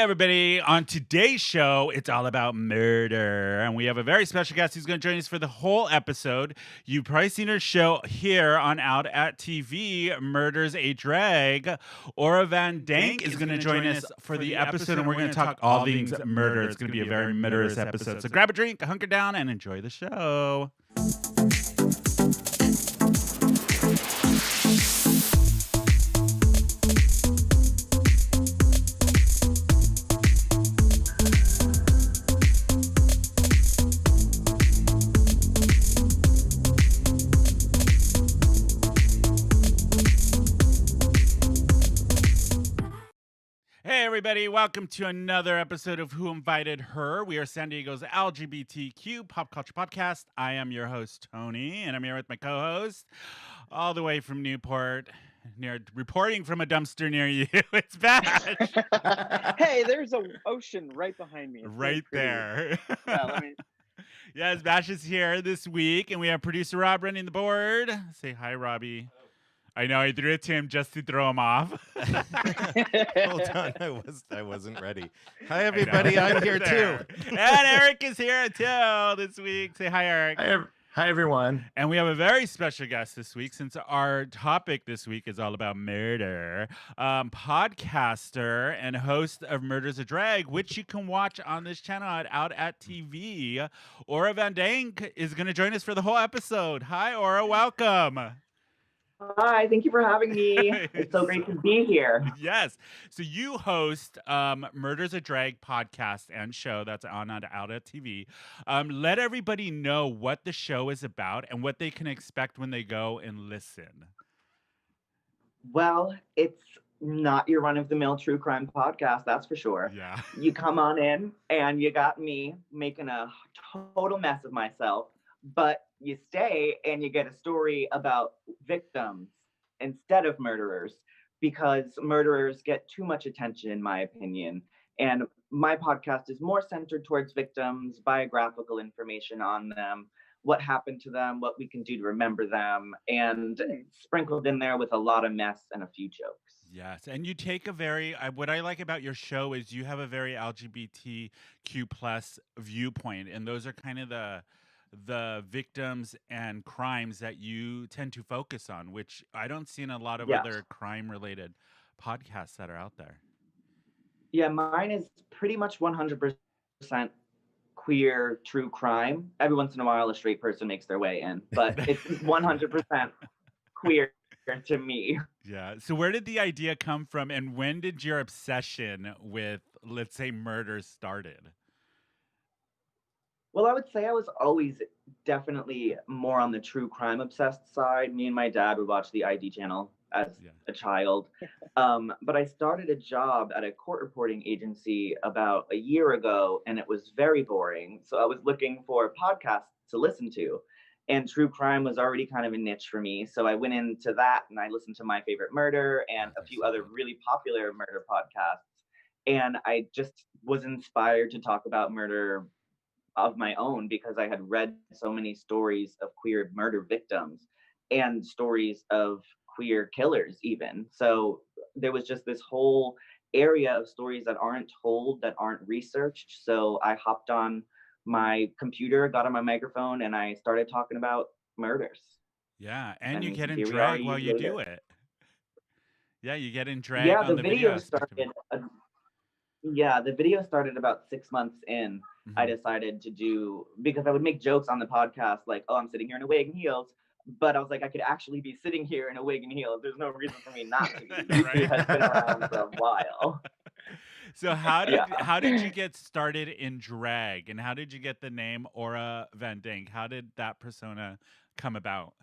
everybody. On today's show, it's all about murder. And we have a very special guest who's going to join us for the whole episode. You've probably seen her show here on Out at TV, Murder's a Drag. Aura Van Dank is going to join us for the episode, and we're going to talk all things murder. It's going to be a very murderous episode. So grab a drink, hunker down, and enjoy the show. Everybody, welcome to another episode of Who Invited Her. We are San Diego's LGBTQ pop culture podcast. I am your host, Tony, and I'm here with my co-host, all the way from Newport, reporting from a dumpster near you. It's Bash. Hey, there's an ocean right behind me. It's right there. Yeah, Yes, Bash is here this week, and we have producer Rob running the board. Say hi, Robbie. I know I threw it to him just to throw him off. Hold on, I wasn't ready. Hi, everybody. I'm here too. And Eric is here too this week. Say hi, Eric. Hi, everyone. And we have a very special guest this week, since our topic this week is all about murder. Podcaster and host of Murder's a Drag, which you can watch on this channel at Out at TV. Aura Van Dank is going to join us for the whole episode. Hi, Aura. Welcome. Hi, thank you for having me. It's so great to be here. Yes. So you host Murder's a Drag podcast and show that's on Out at TV. Let everybody know what the show is about and what they can expect when they go and listen. Well, it's not your run-of-the-mill true crime podcast, that's for sure. Yeah. You come on in and you got me making a total mess of myself, but you stay and you get a story about victims instead of murderers, because murderers get too much attention, in my opinion. And my podcast is more centered towards victims, biographical information on them, what happened to them, what we can do to remember them, and sprinkled in there with a lot of mess and a few jokes. Yes, and you take a very, what I like about your show is you have a very LGBTQ plus viewpoint, and those are kind of the victims and crimes that you tend to focus on, which I don't see in a lot of other crime-related podcasts that are out there. Yeah, mine is pretty much 100% queer true crime. Every once in a while, a straight person makes their way in, but it's 100% queer to me. Yeah. So where did the idea come from, and when did your obsession with, let's say, murder started? Well, I would say I was always definitely more on the true crime obsessed side. Me and my dad would watch the ID channel as a child. But I started a job at a court reporting agency about a year ago, and it was very boring. So I was looking for podcasts to listen to. And true crime was already kind of a niche for me. So I went into that and I listened to My Favorite Murder and a few other really popular murder podcasts. And I just was inspired to talk about murder of my own, because I had read so many stories of queer murder victims and stories of queer killers even. So there was just this whole area of stories that aren't told, that aren't researched. So I hopped on my computer, got on my microphone, and I started talking about murders. Yeah, and you get in drag while you do it. Yeah, you get in drag on the video. The video started about 6 months in. I decided to do, because I would make jokes on the podcast like, oh, I'm sitting here in a wig and heels. But I was like, I could actually be sitting here in a wig and heels. There's no reason for me not to be. YouTube has been around for a while. So how did you get started in drag, and how did you get the name Aura Van Dank? How did that persona come about?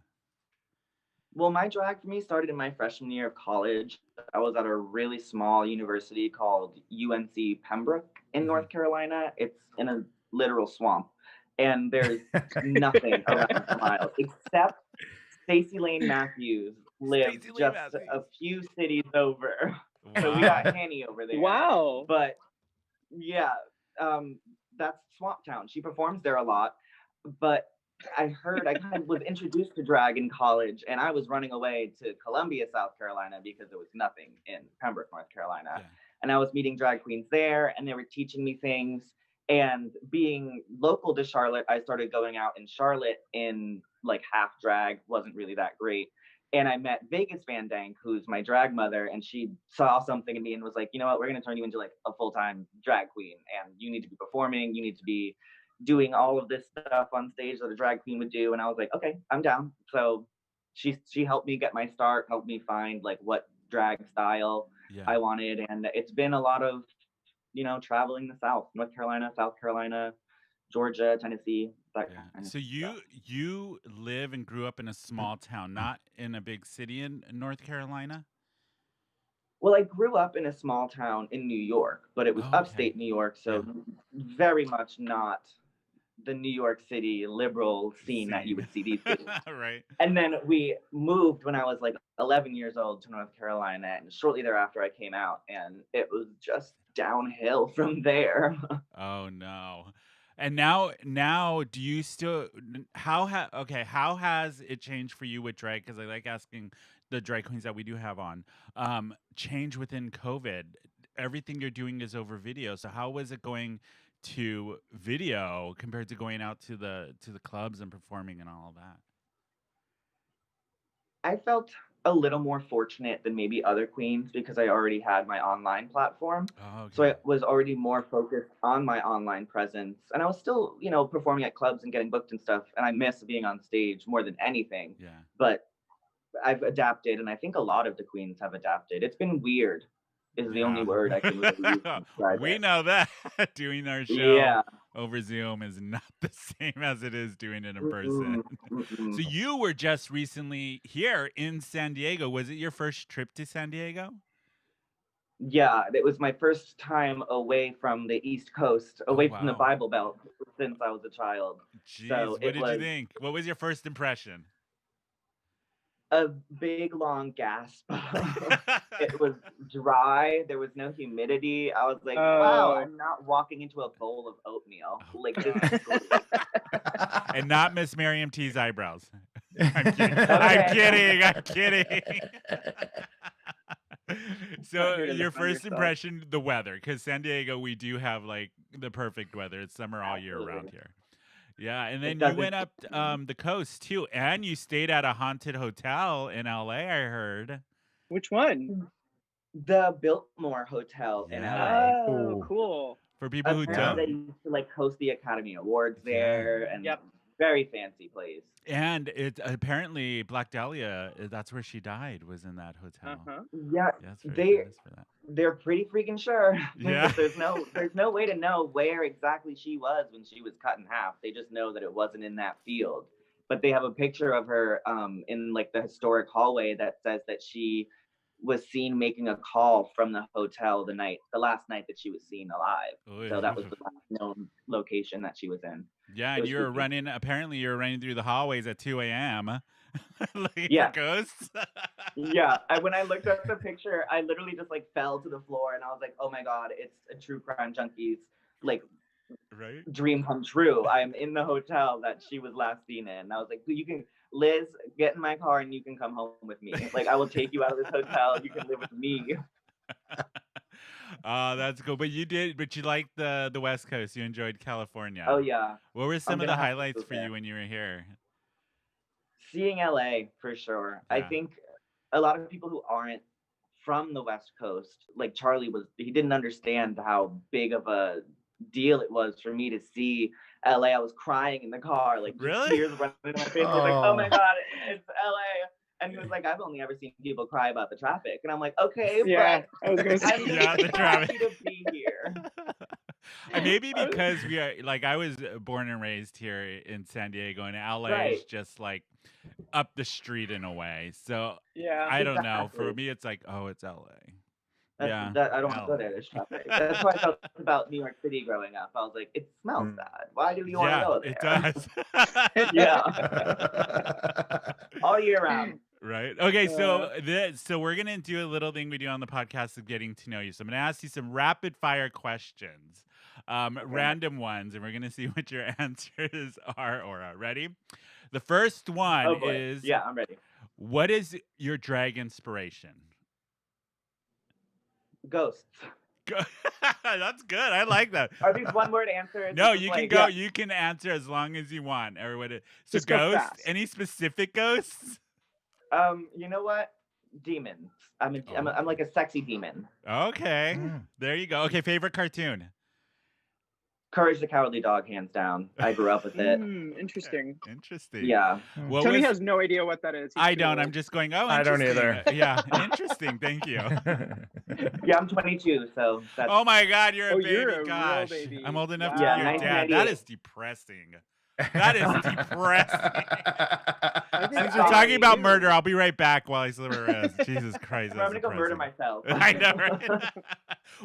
Well, my drag for me started in my freshman year of college. I was at a really small university called UNC Pembroke in North Carolina. It's in a literal swamp, and there's nothing around the miles except Stacey Lane Matthews lives just a few cities over. Wow. So we got Henny over there. Wow. But yeah, that's Swamp Town. She performs there a lot, but I kind of was introduced to drag in college, and I was running away to Columbia, South Carolina, because there was nothing in Pembroke, North Carolina. Yeah. and I was meeting drag queens there, and they were teaching me things. And being local to Charlotte, I started going out in Charlotte in like half drag, wasn't really that great. And I met Vegas Van Dank, who's my drag mother, and she saw something in me and was like, you know what, we're going to turn you into like a full-time drag queen, and you need to be performing, you need to be doing all of this stuff on stage that a drag queen would do. And I was like, okay, I'm down. So she helped me get my start, helped me find like what drag style I wanted. And it's been a lot of, you know, traveling the South, North Carolina, South Carolina, Georgia, Tennessee. That kind of So you live and grew up in a small town, not in a big city in North Carolina? Well, I grew up in a small town in New York, but it was upstate New York, so very much not the New York City liberal scene that you would see these days. Right. And then we moved when I was like 11 years old to North Carolina, and shortly thereafter I came out, and it was just downhill from there. Oh no. And now do you still how has it changed for you with drag? Because I like asking the drag queens that we do have on. Change within COVID. Everything you're doing is over video. So how was it going to video compared to going out to the clubs and performing and all of that? I felt a little more fortunate than maybe other queens because I already had my online platform. So I was already more focused on my online presence, and I was still, you know, performing at clubs and getting booked and stuff. And I miss being on stage more than anything. Yeah. But I've adapted, and I think a lot of the queens have adapted. It's been weird, is the only word I can really use to describe We it. know that doing our show over Zoom is not the same as it is doing it in person. So you were just recently here in San Diego. Was it your first trip to San Diego? Yeah, it was my first time away from the East Coast, away from the Bible Belt since I was a child. Jeez, So what did you think? What was your first impression? A big long gasp. It was dry. There was no humidity. I was like, wow, I'm not walking into a bowl of oatmeal. Like this is great. And not Miss Miriam T's eyebrows. I'm kidding. I'm kidding. So your first impression, the weather, because San Diego, we do have like the perfect weather. It's summer all year around here. Yeah, and then you went up the coast too, and you stayed at a haunted hotel in LA, I heard. Which one? The Biltmore Hotel in LA. Oh, cool. For people who don't, they used to like host the Academy Awards there, and very fancy place. And it apparently Black Dahlia, that's where she died, was in that hotel. Yeah, they're pretty freaking sure. Yeah. there's no way to know where exactly she was when she was cut in half. They just know that it wasn't in that field. But they have a picture of her in like the historic hallway that says that she was seen making a call from the hotel the last night that she was seen alive. So that was the last known location that she was in. Yeah, and apparently you were running through the hallways at 2 a.m. looking for ghosts. Yeah, when I looked at the picture, I literally just like fell to the floor, and I was like, oh my God, it's a true crime junkie's like dream come true. I'm in the hotel that she was last seen in. And I was like, Liz, get in my car and you can come home with me. Like, I will take you out of this hotel. You can live with me. Oh, that's cool. But you liked the West Coast. You enjoyed California. Oh, yeah. What were some of the highlights for you when you were here? Seeing LA, for sure. Yeah. I think a lot of people who aren't from the West Coast, like Charlie he didn't understand how big of a deal it was for me to see LA. I was crying in the car, like tears running down my face. He was like, oh my God, it's LA. And he was like, I've only ever seen people cry about the traffic. And I'm like, okay, yeah, I was gonna say, the traffic. To be here. Maybe because we are like, I was born and raised here in San Diego, and LA is just like up the street in a way. So I don't know. For me, it's like, oh, it's LA. I don't want to go there. There's traffic. That's how I felt about New York City growing up. I was like, it smells bad. Why do you want to go there? It does. Yeah. All year round. Right. Okay. So we're gonna do a little thing we do on the podcast of getting to know you. So I'm gonna ask you some rapid fire questions, random ones, and we're gonna see what your answers are. Aura, ready? The first one is I'm ready. What is your drag inspiration? Ghosts. That's good. I like that. Are these one-word answers? No, This is you can like- go. Yeah. You can answer as long as you want. Everybody. So Just go ghosts. fast. Any specific ghosts? You know what? Demons. I'm like a sexy demon. Okay. Mm. There you go. Okay. Favorite cartoon. Courage the Cowardly Dog, hands down. I grew up with it. Interesting. Interesting. Yeah. What Tony was- has no idea what that is. He's I too don't. I'm old. just going. Oh, I don't interesting. either. Yeah. Interesting. Thank you. Yeah, I'm 22, so that's Oh my God, you're a Oh, baby. you're a real Gosh, baby. I'm old enough Wow. to be your dad. That is depressing. That is depressing. think Since we're I talking about do. murder, I'll be right back while I slit her wrist. Jesus Christ. I'm gonna that's go murder depressing. myself. I know, right?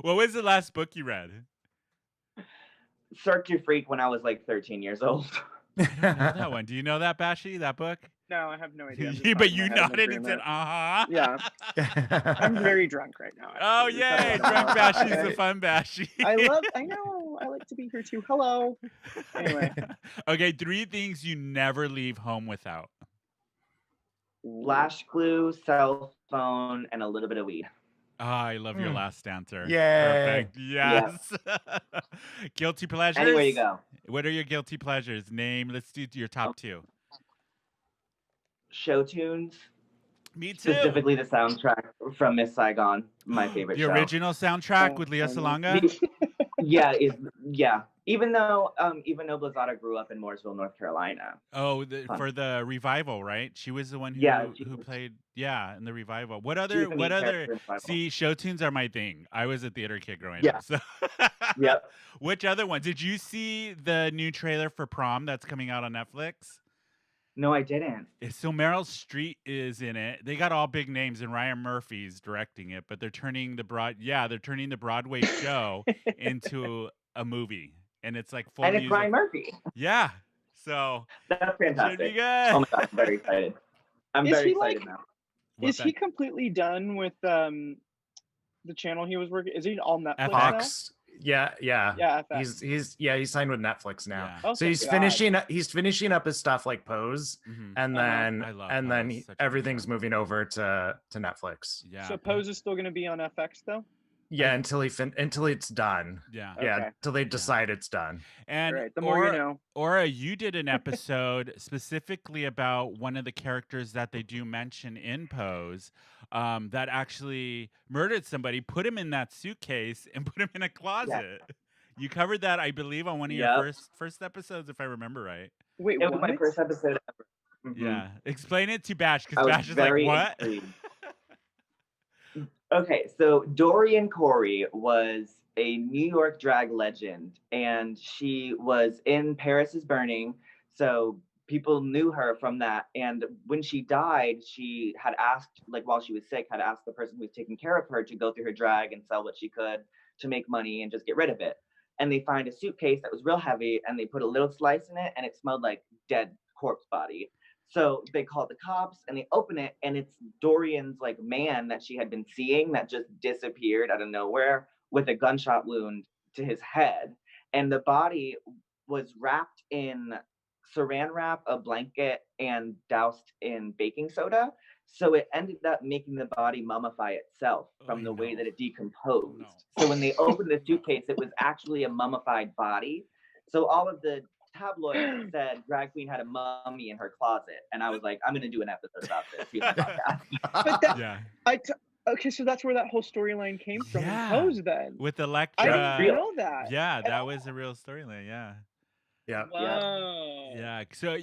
What was the last book you read? Start to Freak when I was like 13 years old. I don't know that one. Do you know that, Bashi? That book? No, I have no idea. I'm just But nodding you my head in nodded and said, agreement. "Uh-huh." Yeah, I'm very drunk right now. Oh actually. yay! It's not Drunk about- Bashi's the Okay. fun Bashi. I know. I like to be here too. Hello. Anyway. Okay, 3 things you never leave home without. Flash glue, cell phone, and a little bit of weed. Oh, I love your Hmm. last answer. Yay. Perfect. Yes. Guilty pleasures? Anywhere you go. What are your guilty pleasures? Name, let's do your top 2. Show tunes, Me too. specifically the soundtrack from Miss Saigon, my favorite The show. original soundtrack with Leah funny. Salonga? Yeah. Even though Blazada grew up in Mooresville, North Carolina. Oh, Fun. for the revival, right? She was the one who Yeah, she who was- played in the revival. What She other was the main character in Bible. See, show tunes are my thing. I was a theater kid growing Yeah. up. So Yep. Which other one? Did you see the new trailer for Prom that's coming out on Netflix? No, I didn't. So Meryl Streep is in it. They got all big names, and Ryan Murphy's directing it. But they're turning the Broadway show into a movie, and it's like full And it's music. Ryan Murphy. Yeah, so That's should be fantastic. good. Oh my god, I'm very excited. I'm Is very he, excited like- now. What Is that- he completely done with the channel he was working? Is he all Netflix now? Fox. Yeah. Yeah, FX. He's signed with Netflix now. Yeah. Oh, So thank he's God. finishing up his stuff like Pose, Mhm. and Uh-huh. then I love and then Pose, such a good everything's show. moving over to Netflix. Yeah. So Pose is still going to be on FX though. Yeah, until it's done. Yeah. Yeah, Okay. until they decide it's done. And All right. The more you know. Aura, you did an episode specifically about one of the characters that they do mention in Pose that actually murdered somebody, put him in that suitcase, and put him in a closet. You covered that, I believe, on one of your Yep. first episodes, if I remember right. Wait, It was what? my first episode ever. Mhm. Yeah. Explain it to Bash, I because was Bash is like, very what? intrigued. Okay, so Dorian Corey was a New York drag legend, and she was in Paris is Burning. So people knew her from that. And when she died, she had asked, like while she was sick, had asked the person who was taking care of her to go through her drag and sell what she could to make money and just get rid of it. And they find a suitcase that was real heavy, and they put a little slice in it, and it smelled like dead corpse body. So they call the cops, and they open it, and it's Dorian's like man that she had been seeing that just disappeared out of nowhere with a gunshot wound to his head. And the body was wrapped in saran wrap, a blanket, and doused in baking soda. So it ended up making the body mummify itself from the way that it decomposed. So when they opened the suitcase, it was actually a mummified body. So all of the tabloids said drag queen had a mummy in her closet, and I was like, I'm gonna do an episode about this. Here on the podcast. But that, Yeah. okay, so that's where that whole storyline came from. in Yeah. Pose then. With I Electra. didn't know that. Yeah, at that all. was a real storyline. Yeah. Yeah. Wow. Yeah. So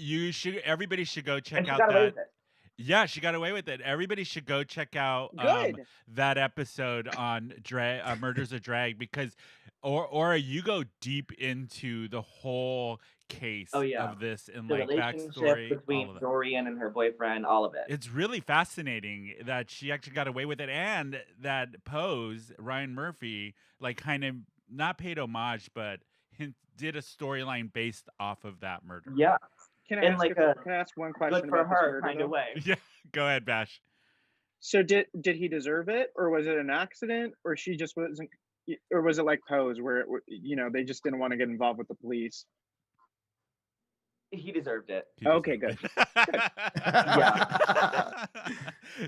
everybody should go check And she out got away that. with it. Yeah, she got away with it. Everybody should go check out Good. that episode on Murders of Drag, because Aura, you go deep into the whole case Oh, yeah. of this and The like relationship backstory. all between of it. Dorian and her boyfriend, all of it. It's really fascinating that she actually got away with it, and that Pose, Ryan Murphy, like kind of not paid homage, but did a storyline based off of that murder. Yeah, Can I in ask like can a I ask one question good for about this her murder, kind though? of way. Yeah. Go ahead, Bash. So did he deserve it, or was it an accident, or she just wasn't, or was it like Pose where they just didn't want to get involved with the police? He deserved it. He Okay, deserved good. it. Yeah.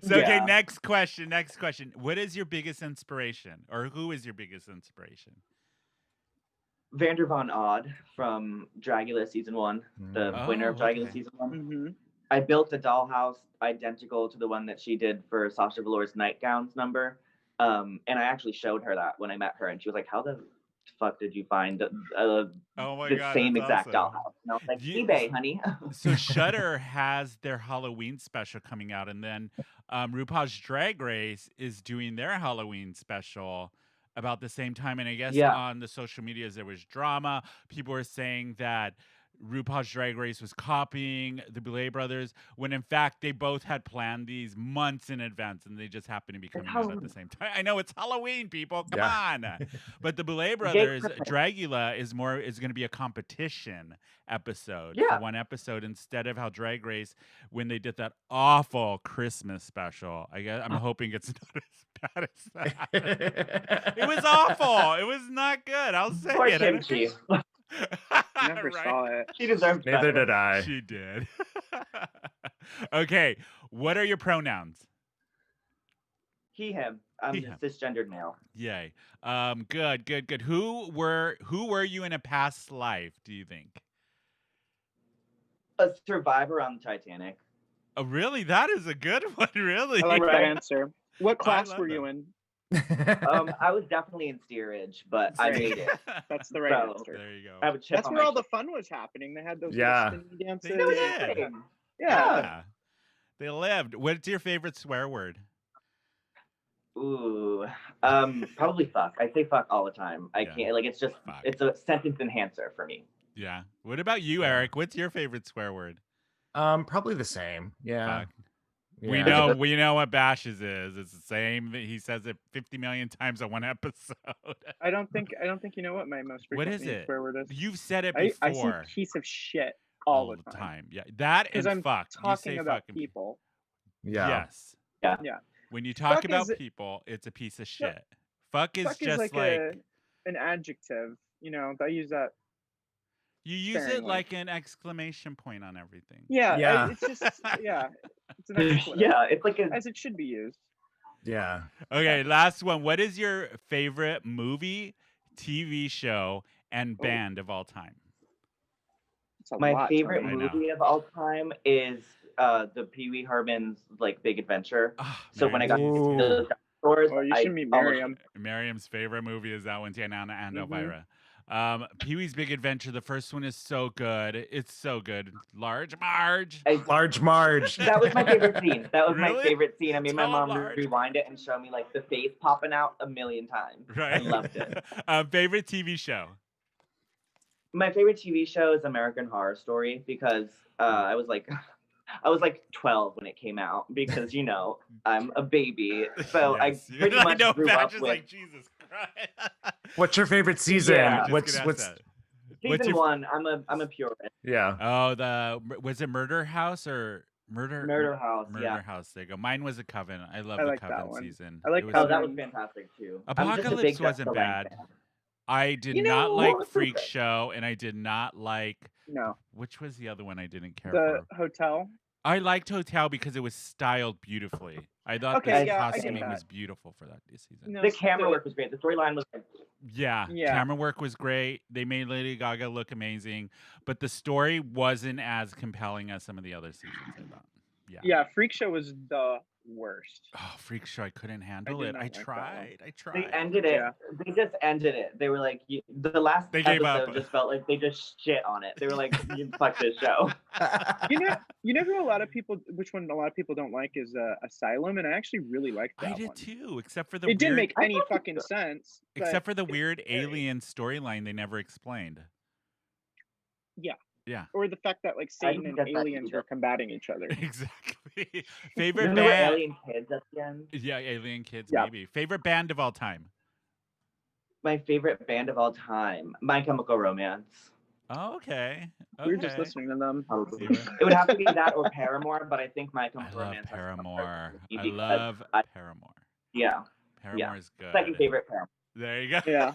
So, okay, Yeah. next question. What is your biggest inspiration, or who is your biggest inspiration? Vander Von Odd from Dragula season 1, the winner of Dragula okay. season 1. Mm-hmm. I built a dollhouse identical to the one that she did for Sasha Velour's Nightgowns number. And I actually showed her that when I met her, and she was like, "How the fuck did you find Oh my the God, same that's exact awesome. dollhouse?" And I was like, You- "eBay, honey." So Shudder has their Halloween special coming out, and then RuPaul's Drag Race is doing their Halloween special about the same time. And I guess Yeah. on the social medias there was drama. People were saying that RuPaul's Drag Race was copying the Boulet brothers, when in fact they both had planned these months in advance, and they just happened to be coming out at the same time. I know it's Halloween, people. Come on. But the Boulet brothers, Dragula is going to be a competition episode for one episode, instead of how Drag Race, when they did that awful Christmas special. I'm hoping it's not as bad as that. It was awful. It was not good. I'll say Poor it. Kimchi. Never saw it. She deserved Neither better. did I. She did. Okay, what are your pronouns? He, him. I'm He, a him. cisgendered male. Yay. Good. Who were you in a past life, do you think? A survivor on the Titanic. Oh, really? That is a good one, really. I like that Right. answer. What class love were that. you in? I was definitely in steerage, but I made it. That's the right So, answer. There you go. I have a chip That's on where my all the shoulder. fun was happening. They had those Yeah. little spinning dances. They That was did. insane. Yeah. They lived. What's your favorite swear word? Ooh, probably fuck. I say fuck all the time. I Yeah. can't, like, it's just, Fuck. it's a sentence enhancer for me. Yeah. What about you, Eric? What's your favorite swear word? Probably the same. Yeah. Fuck. Yeah. We know what Bash's is. It's the same. He says it 50 million times on one episode. I don't think you know what my most What frequent is it? swear word is. You've said it I before. say piece of shit all the time. Yeah, that Because and I'm fuck. You talking say about fucking people. Yeah. Yes. Yeah. Yeah. When you talk Fuck about is- people, it's a piece of shit. Fuck is Fuck just is like an adjective. You know, I use that. you use it sparingly. like an exclamation point on everything. Yeah. Yeah. It's just It's an expletive. Yeah, it's like a, As it should be used. Yeah. Okay, last one. What is your favorite movie, TV show, and band of all time? It's a my lot, favorite Tony. I know. movie of all time is the Pee Wee Herman's like Big Adventure. Ah, So when I got Miriam's- Ooh. to the stores, Oh, you I should meet almost- Miriam. Miriam's favorite movie is that one, Tiana and Mhm. Elvira. Pee-wee's Big Adventure, the first one is so good. It's so good. Large Marge. Large Marge. That was my favorite scene. That was Really? my favorite scene. I made my Tell mom Large. rewind it and show me like the face popping out a million times. Right. I loved it. Favorite TV show? My favorite TV show is American Horror Story because I was like 12 when it came out because I'm a baby. So Yes. I pretty much I know, grew Patch up is with like, Jesus Christ. What's your favorite season? Yeah. Just What's gonna ask that. What's season your- 1. I'm a purist. yeah. Oh, was it Murder House or Murder House. Murder yeah. House. There you go. Mine was a Coven. I love I the like that Coven one. season. I like It was- Oh, that was Coven. fantastic too. Apocalypse wasn't bad. I did You know, not like what? Freak Show, and I did not like No. which was the other one I didn't care The for. hotel. I liked Hotel because it was styled beautifully. I thought Okay, the yeah, I get costuming that. was beautiful for that season. No, The camera work was great. The storyline was like, Yeah, Yeah. camera work was great. They made Lady Gaga look amazing, but the story wasn't as compelling as some of the other seasons, I thought. Yeah. Yeah, Freak Show was the worst. Oh, Freak Show! I couldn't handle did it. not I like that one. tried. I they tried. ended it. Yeah. They just ended it. They were like, the last They gave episode up. just felt like they just shit on it. They were like, you fuck this show. You know who a lot of people, which one a lot of people don't like is Asylum, and I actually really liked that I did one. too, except for the It weird, didn't make I any thought it fucking was sense. but except for the weird very- alien storyline they never explained. or the fact that like I Satan didn't and get that aliens either. were combating each other. Exactly. Favorite Then there were band? alien kids at the end. Yeah, Alien Kids, Yeah. maybe. Favorite band of all time? My favorite band of all time, My Chemical Romance. Oh, okay. We were just Okay. listening to them. Probably. You were- It would have to be that or Paramore, but I think My I Chemical love Romance. has to come first Paramore. for me I because love I- Paramore. Yeah, Paramore is good. second favorite Paramore. There you go. Yeah.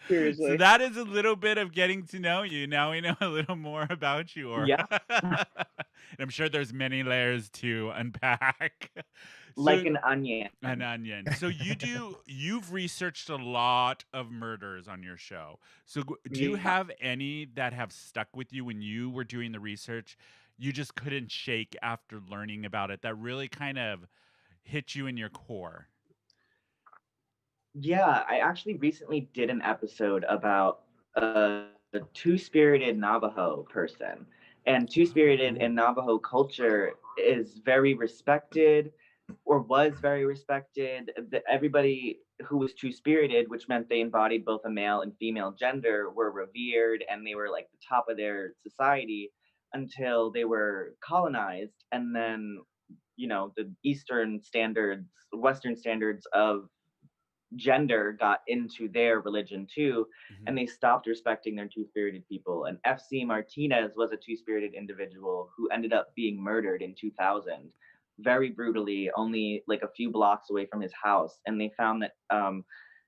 Seriously. that is a little bit of getting to know you. Now we know a little more about you, Aura. Yeah. And I'm sure there's many layers to unpack. Like So, an onion. an onion. So you've researched a lot of murders on your show. So do you Yeah. have any that have stuck with you when you were doing the research? You just couldn't shake after learning about it, that really kind of hit you in your core? Yeah, I actually recently did an episode about a two-spirited Navajo person. And two-spirited in Navajo culture is very respected, or was very respected. Everybody who was two-spirited, which meant they embodied both a male and female gender, were revered, and they were like the top of their society until they were colonized. And then, the Western standards of gender got into their religion too, and they stopped respecting their two-spirited people. And FC Martinez was a two-spirited individual who ended up being murdered in 2000 very brutally, only like a few blocks away from his house. And they found that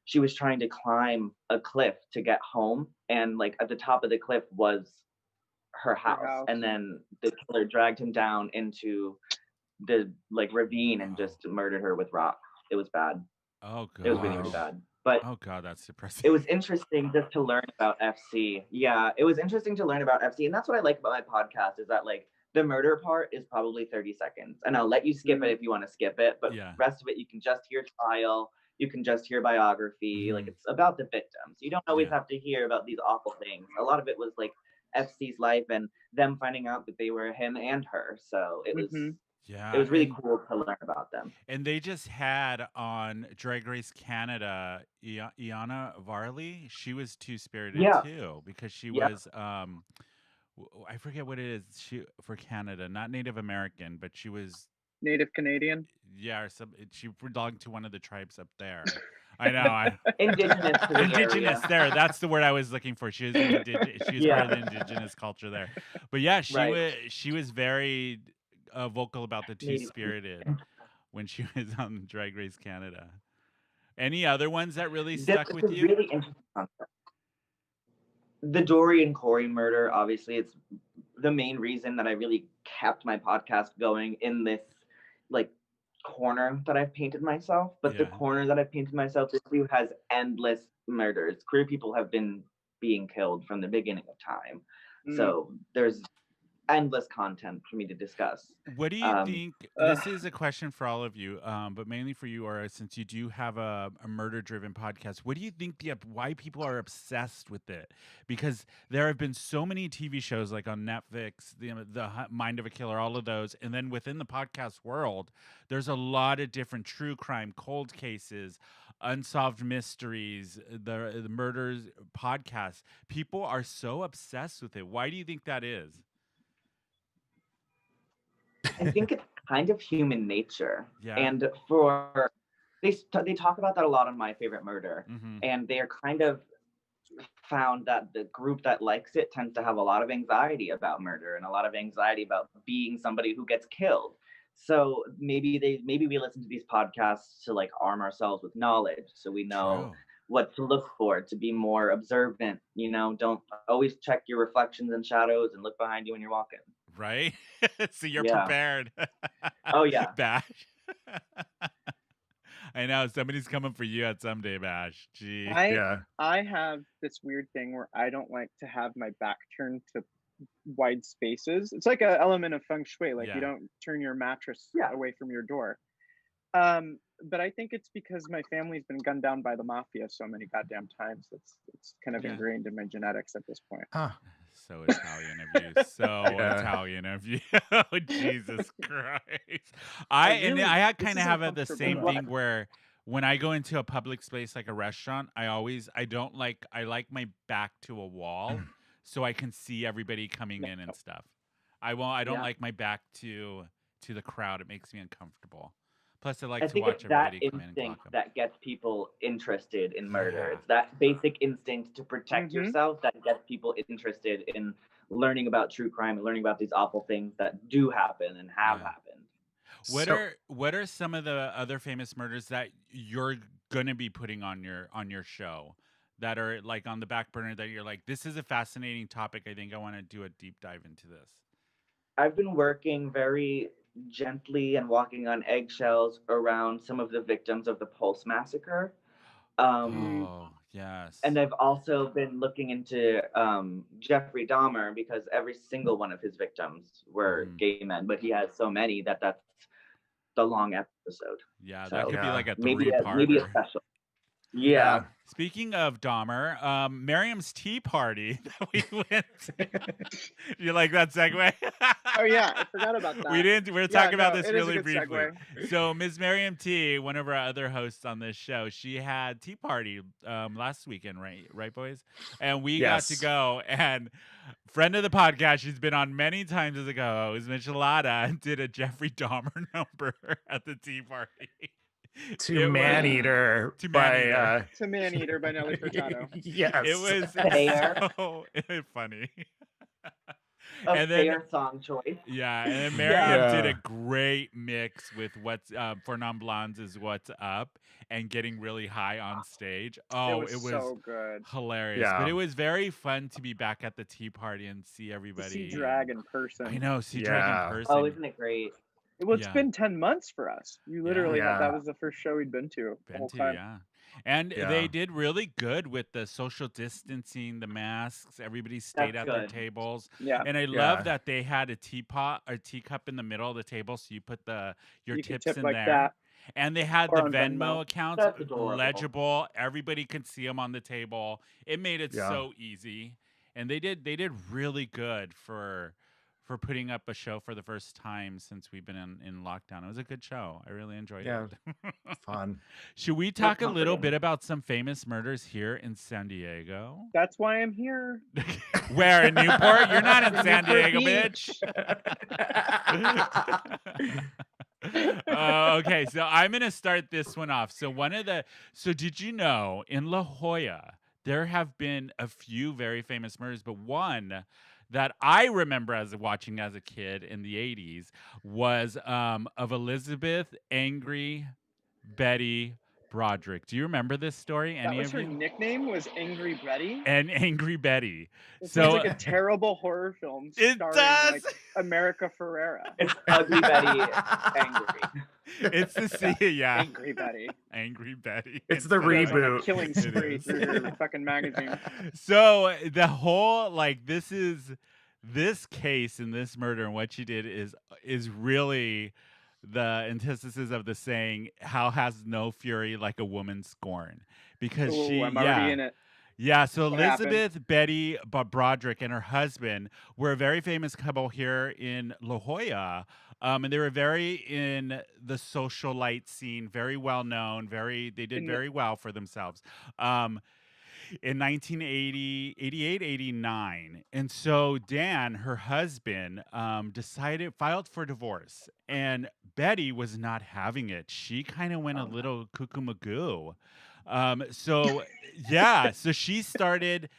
she was trying to climb a cliff to get home, and like at the top of the cliff was her house. And then the killer dragged him down into the like ravine and just murdered her with rocks. It was bad. Oh god. It was really, really bad. But oh god, that's depressing. it was interesting just to learn about FC. Yeah, it was interesting to learn about FC. And that's what I like about my podcast, is that like the murder part is probably 30 seconds. And I'll let you skip it if you want to skip it. But the rest of it, you can just hear trial. You can just hear biography. Like, it's about the victims. You don't always have to hear about these awful things. A lot of it was like FC's life and them finding out that they were him and her. So it was it was really cool to learn about them. And they just had on Drag Race Canada Iana Varley. She was two-spirited too, because she was I forget what it is. She for Canada, not Native American, but she was Native Canadian. Yeah, or she belonged to one of the tribes up there. I know. Indigenous to the Indigenous area. there. That's the word I was looking for. She was she was part of the indigenous culture there. But yeah, she was very vocal about the two-spirited when she was on Drag Race Canada. Any other ones that really stuck with you? Really interesting concept. The Dory and Corey murder, obviously, it's the main reason that I really kept my podcast going in this like corner that I've painted myself. But the corner that I've painted myself into has endless murders. Queer people have been being killed from the beginning of time. So there's endless content for me to discuss. What do you think? This is a question for all of you, but mainly for you, Aura, since you do have a murder-driven podcast. What do you think why people are obsessed with it? Because there have been so many TV shows like on Netflix, the Mind of a Killer, all of those, and then within the podcast world, there's a lot of different true crime, cold cases, unsolved mysteries, the murders podcasts. People are so obsessed with it. Why do you think that is? I think it's kind of human nature. Yeah. And they talk about that a lot on My Favorite Murder. And they're kind of found that the group that likes it tends to have a lot of anxiety about murder and a lot of anxiety about being somebody who gets killed. So maybe we listen to these podcasts to like arm ourselves with knowledge, so we know what to look for, to be more observant. Don't always check your reflections and shadows and look behind you when you're walking. Right? So you're prepared. Oh yeah. Bash. I know somebody's coming for you at someday, Bash. Gee. I have this weird thing where I don't like to have my back turned to wide spaces. It's like an element of feng shui. Like you don't turn your mattress away from your door. But I think it's because my family's been gunned down by the mafia so many goddamn times. It's kind of ingrained in my genetics at this point. So Italian of you. So Italian of you. Oh, Jesus Christ. I kind of have the same thing where when I go into a public space like a restaurant, I like my back to a wall so I can see everybody coming in and stuff. I don't like my back to the crowd. It makes me uncomfortable. Plus, I like to watch everybody come in and clock them. That gets people interested in murder. It's that basic instinct to protect yourself that gets people interested in learning about true crime and learning about these awful things that do happen and have happened. What are some of the other famous murders that you're gonna be putting on your show that are like on the back burner that you're like, this is a fascinating topic. I think I want to do a deep dive into this. I've been working very gently and walking on eggshells around some of the victims of the Pulse massacre. Oh, yes. And I've also been looking into Jeffrey Dahmer, because every single one of his victims were gay men, but he has so many that's the long episode. Yeah, So, that could be like a maybe three-parter. a special. Yeah. Speaking of Dahmer, Miriam's tea party that we went to. You like that segue? Oh yeah, I forgot about that. We were talking about this it is a really good briefly. segue. So Ms. Miriam T, one of our other hosts on this show, she had tea party last weekend, right, boys? And we got to go, and friend of the podcast, she's been on many times as a co-host, Michelada, did a Jeffrey Dahmer number at the tea party. To Maneater by Nelly Furtado. Yes. It was so funny. And then, fair song choice. Yeah, and then Miriam did a great mix with what's for non-blondes is What's Up and getting really high on stage. Oh, it was so good. Hilarious. Yeah. But it was very fun to be back at the tea party and see everybody. See drag in person. I know, see drag in person. Oh, isn't it great? Well, it's been 10 months for us. You literally that was the first show we'd been to. And they did really good with the social distancing, the masks. Everybody stayed at their tables. Yeah. And I love that they had a teapot or teacup in the middle of the table, so you put your tips in like there. That. And they had the Venmo accounts legible. Everybody could see them on the table. It made it so easy. And they did really good for putting up a show for the first time since we've been in lockdown. It was a good show. I really enjoyed it. Fun. Should we talk a little bit about some famous murders here in San Diego? That's why I'm here. Where, in Newport? You're not in San Diego, bitch. Okay, so I'm going to start this one off. So did you know in La Jolla, there have been a few very famous murders, but one that I remember watching as a kid in the 80s was of Elizabeth Angry Betty Broderick. Do you remember this story? That was her nickname, was Angry Betty? And Angry Betty. It sounds like a terrible horror film starring like America Ferrera. It's Ugly Betty Angry. It's the Angry Betty. Angry Betty. It's the reboot. Killing spree through her fucking magazine. So the whole this case and this murder and what she did is really the antithesis of the saying, "How has no fury like a woman scorn?" Because I'm already in it. Yeah, so Elizabeth Betty Broderick and her husband were a very famous couple here in La Jolla. And they were very in the socialite scene, very well known, they did very well for themselves. In 1980, 88, 89. And so Dan, her husband, filed for divorce. And Betty was not having it. She kind of went a little cuckoo-magoo. So she started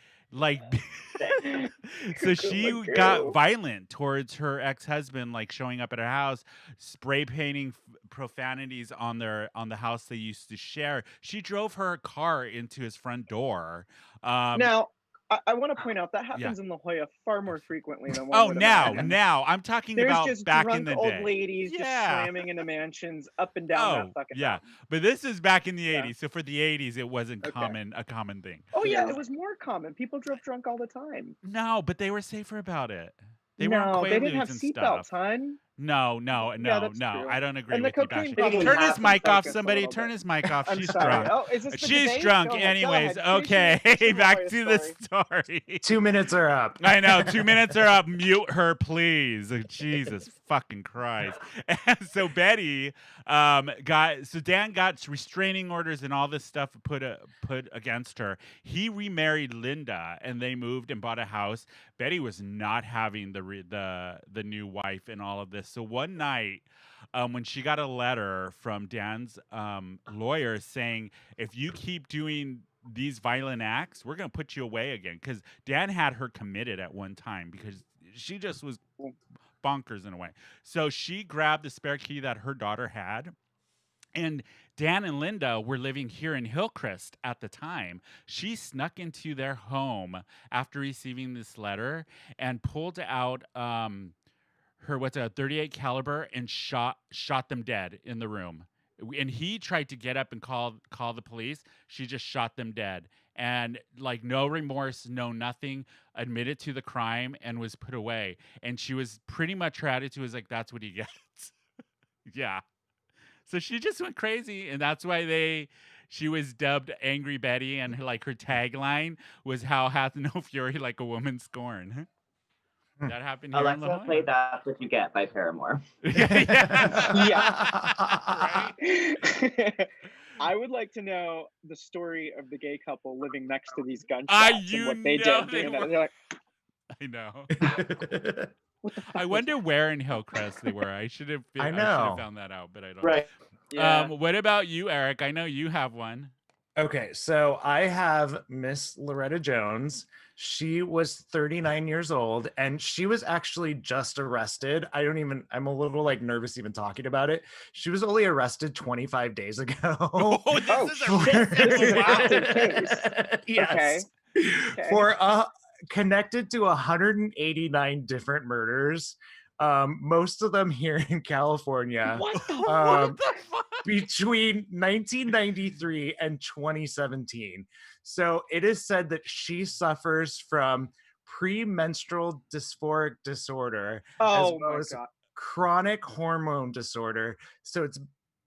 so she got violent towards her ex-husband, like showing up at her house, spray painting profanities on the house they used to share. She drove her car into his front door. Now, I want to point out that happens in La Jolla far more frequently than one would now imagine. I'm talking There's about just back in the drunk day. Old ladies just slamming into mansions up and down that fucking mountain. But this is back in the 80s. So for the 80s, it wasn't a common thing. Oh yeah, it was more common. People drove drunk all the time. No, but they were safer about it. They didn't have seatbelts, hon. No. True. I don't agree and with the you. cocaine Turn his mic off, somebody. Turn his mic off. I'm She's sorry. drunk. Oh, is this the She's debate? drunk. Go Anyways, ahead. okay. Back to the story. 2 minutes are up. I know. 2 minutes are up. Mute her, please. Jesus fucking Christ. And so Betty Dan got restraining orders and all this stuff put against her. He remarried Linda, and they moved and bought a house. Betty was not having the new wife and all of this. So one night, when she got a letter from Dan's lawyer saying, if you keep doing these violent acts, we're going to put you away again. Because Dan had her committed at one time because she just was bonkers in a way. So she grabbed the spare key that her daughter had, And Dan and Linda were living here in Hillcrest at the time. She snuck into their home after receiving this letter and pulled out her 38 caliber and shot them dead in the room. And he tried to get up and call the police. She just shot them dead. And like no remorse, no nothing, admitted to the crime and was put away. And she was pretty much, her attitude was like, that's what he gets. Yeah. So she just went crazy, and that's why she was dubbed Angry Betty, and her tagline was "How hath no fury like a woman scorn." That happened here in La Alexa, Jolla. play "That's What You Get" by Paramore. Yeah. Right? I would like to know the story of the gay couple living next to these gunshots and what they did. They're like, I know. I wonder where in Hillcrest they were. I should have found that out, but I don't. Right. Yeah. What about you, Eric? I know you have one. Okay, so I have Miss Loretta Jones. She was 39 years old, and she was actually just arrested. I'm a little nervous even talking about it. She was only arrested 25 days ago. Oh, this is a active case. Yes. Okay. For connected to 189 different murders, most of them here in California. What the fuck? Between 1993 and 2017. So it is said that she suffers from premenstrual dysphoric disorder, as well as chronic hormone disorder. So it's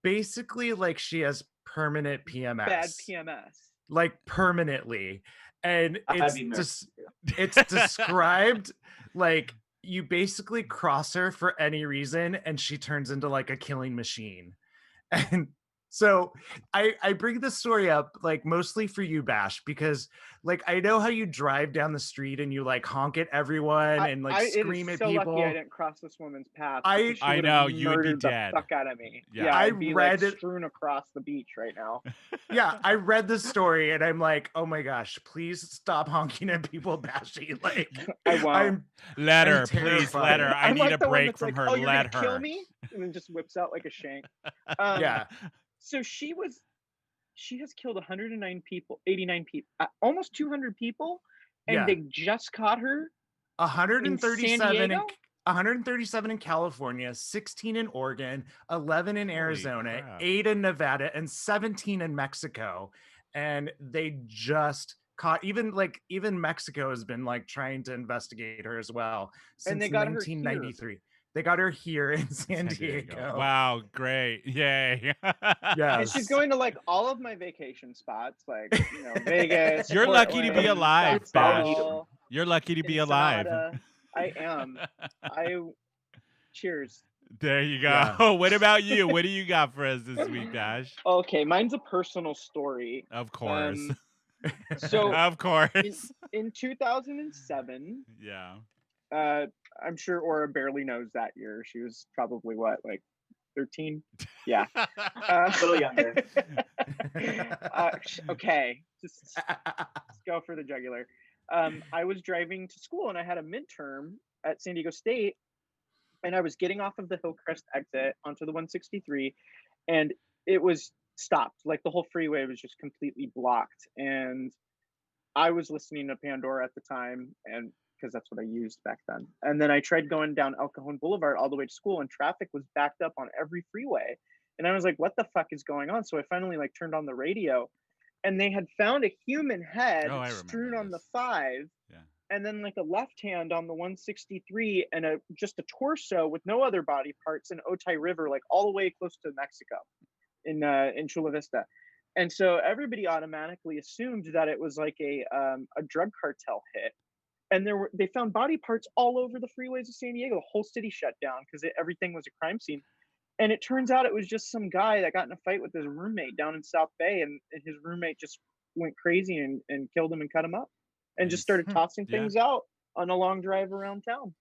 basically like she has permanent PMS. Bad PMS. Like permanently. And it's described like you basically cross her for any reason and she turns into like a killing machine. And so I bring this story up mostly for you, Bash, because I know how you drive down the street and you honk at everyone and scream at people. Lucky I didn't cross this woman's path. I know you would be dead. The fuck out of me. Yeah, I'd be strewn across the beach right now. Yeah, I read the story and I'm like, oh my gosh, please stop honking at people, Bashy. I won't. Let her, please let her. I need a break from her. Let her. Kill me, and then just whips out like a shank. Yeah. So she has killed 109 people, 89 people, almost 200 people, and they just caught her. 137 in California, 16 in Oregon, 11 in Arizona, 8 in Nevada, and 17 in Mexico. And they just caught, even Mexico has been trying to investigate her as well since and they got 1993. They got her here in San Diego. Wow, great. Yay. Yeah. And she's going to all of my vacation spots, Vegas. You're Portland, lucky to be alive, Bash. You're lucky to be alive. I am. Cheers. There you go. Yeah. What about you? What do you got for us this week, Bash? Okay, mine's a personal story. Of course. So of course. In 2007. Yeah. I'm sure Aura barely knows that year. She was probably 13? Yeah. A little younger. Okay. Just go for the jugular. I was driving to school and I had a midterm at San Diego State, and I was getting off of the Hillcrest exit onto the 163, and it was stopped. The whole freeway was just completely blocked. And I was listening to Pandora at the time, and because that's what I used back then. And then I tried going down El Cajon Boulevard all the way to school, and traffic was backed up on every freeway. And I was like, what the fuck is going on? So I finally turned on the radio, and they had found a human head strewn on the 5. Yeah. And then a left hand on the 163, and just a torso with no other body parts in Otay River, all the way close to Mexico in Chula Vista. And so everybody automatically assumed that it was a drug cartel hit. And they found body parts all over the freeways of San Diego. The whole city shut down because everything was a crime scene. And it turns out it was just some guy that got in a fight with his roommate down in South Bay, and his roommate just went crazy and killed him and cut him up, and just started tossing things out on a long drive around town.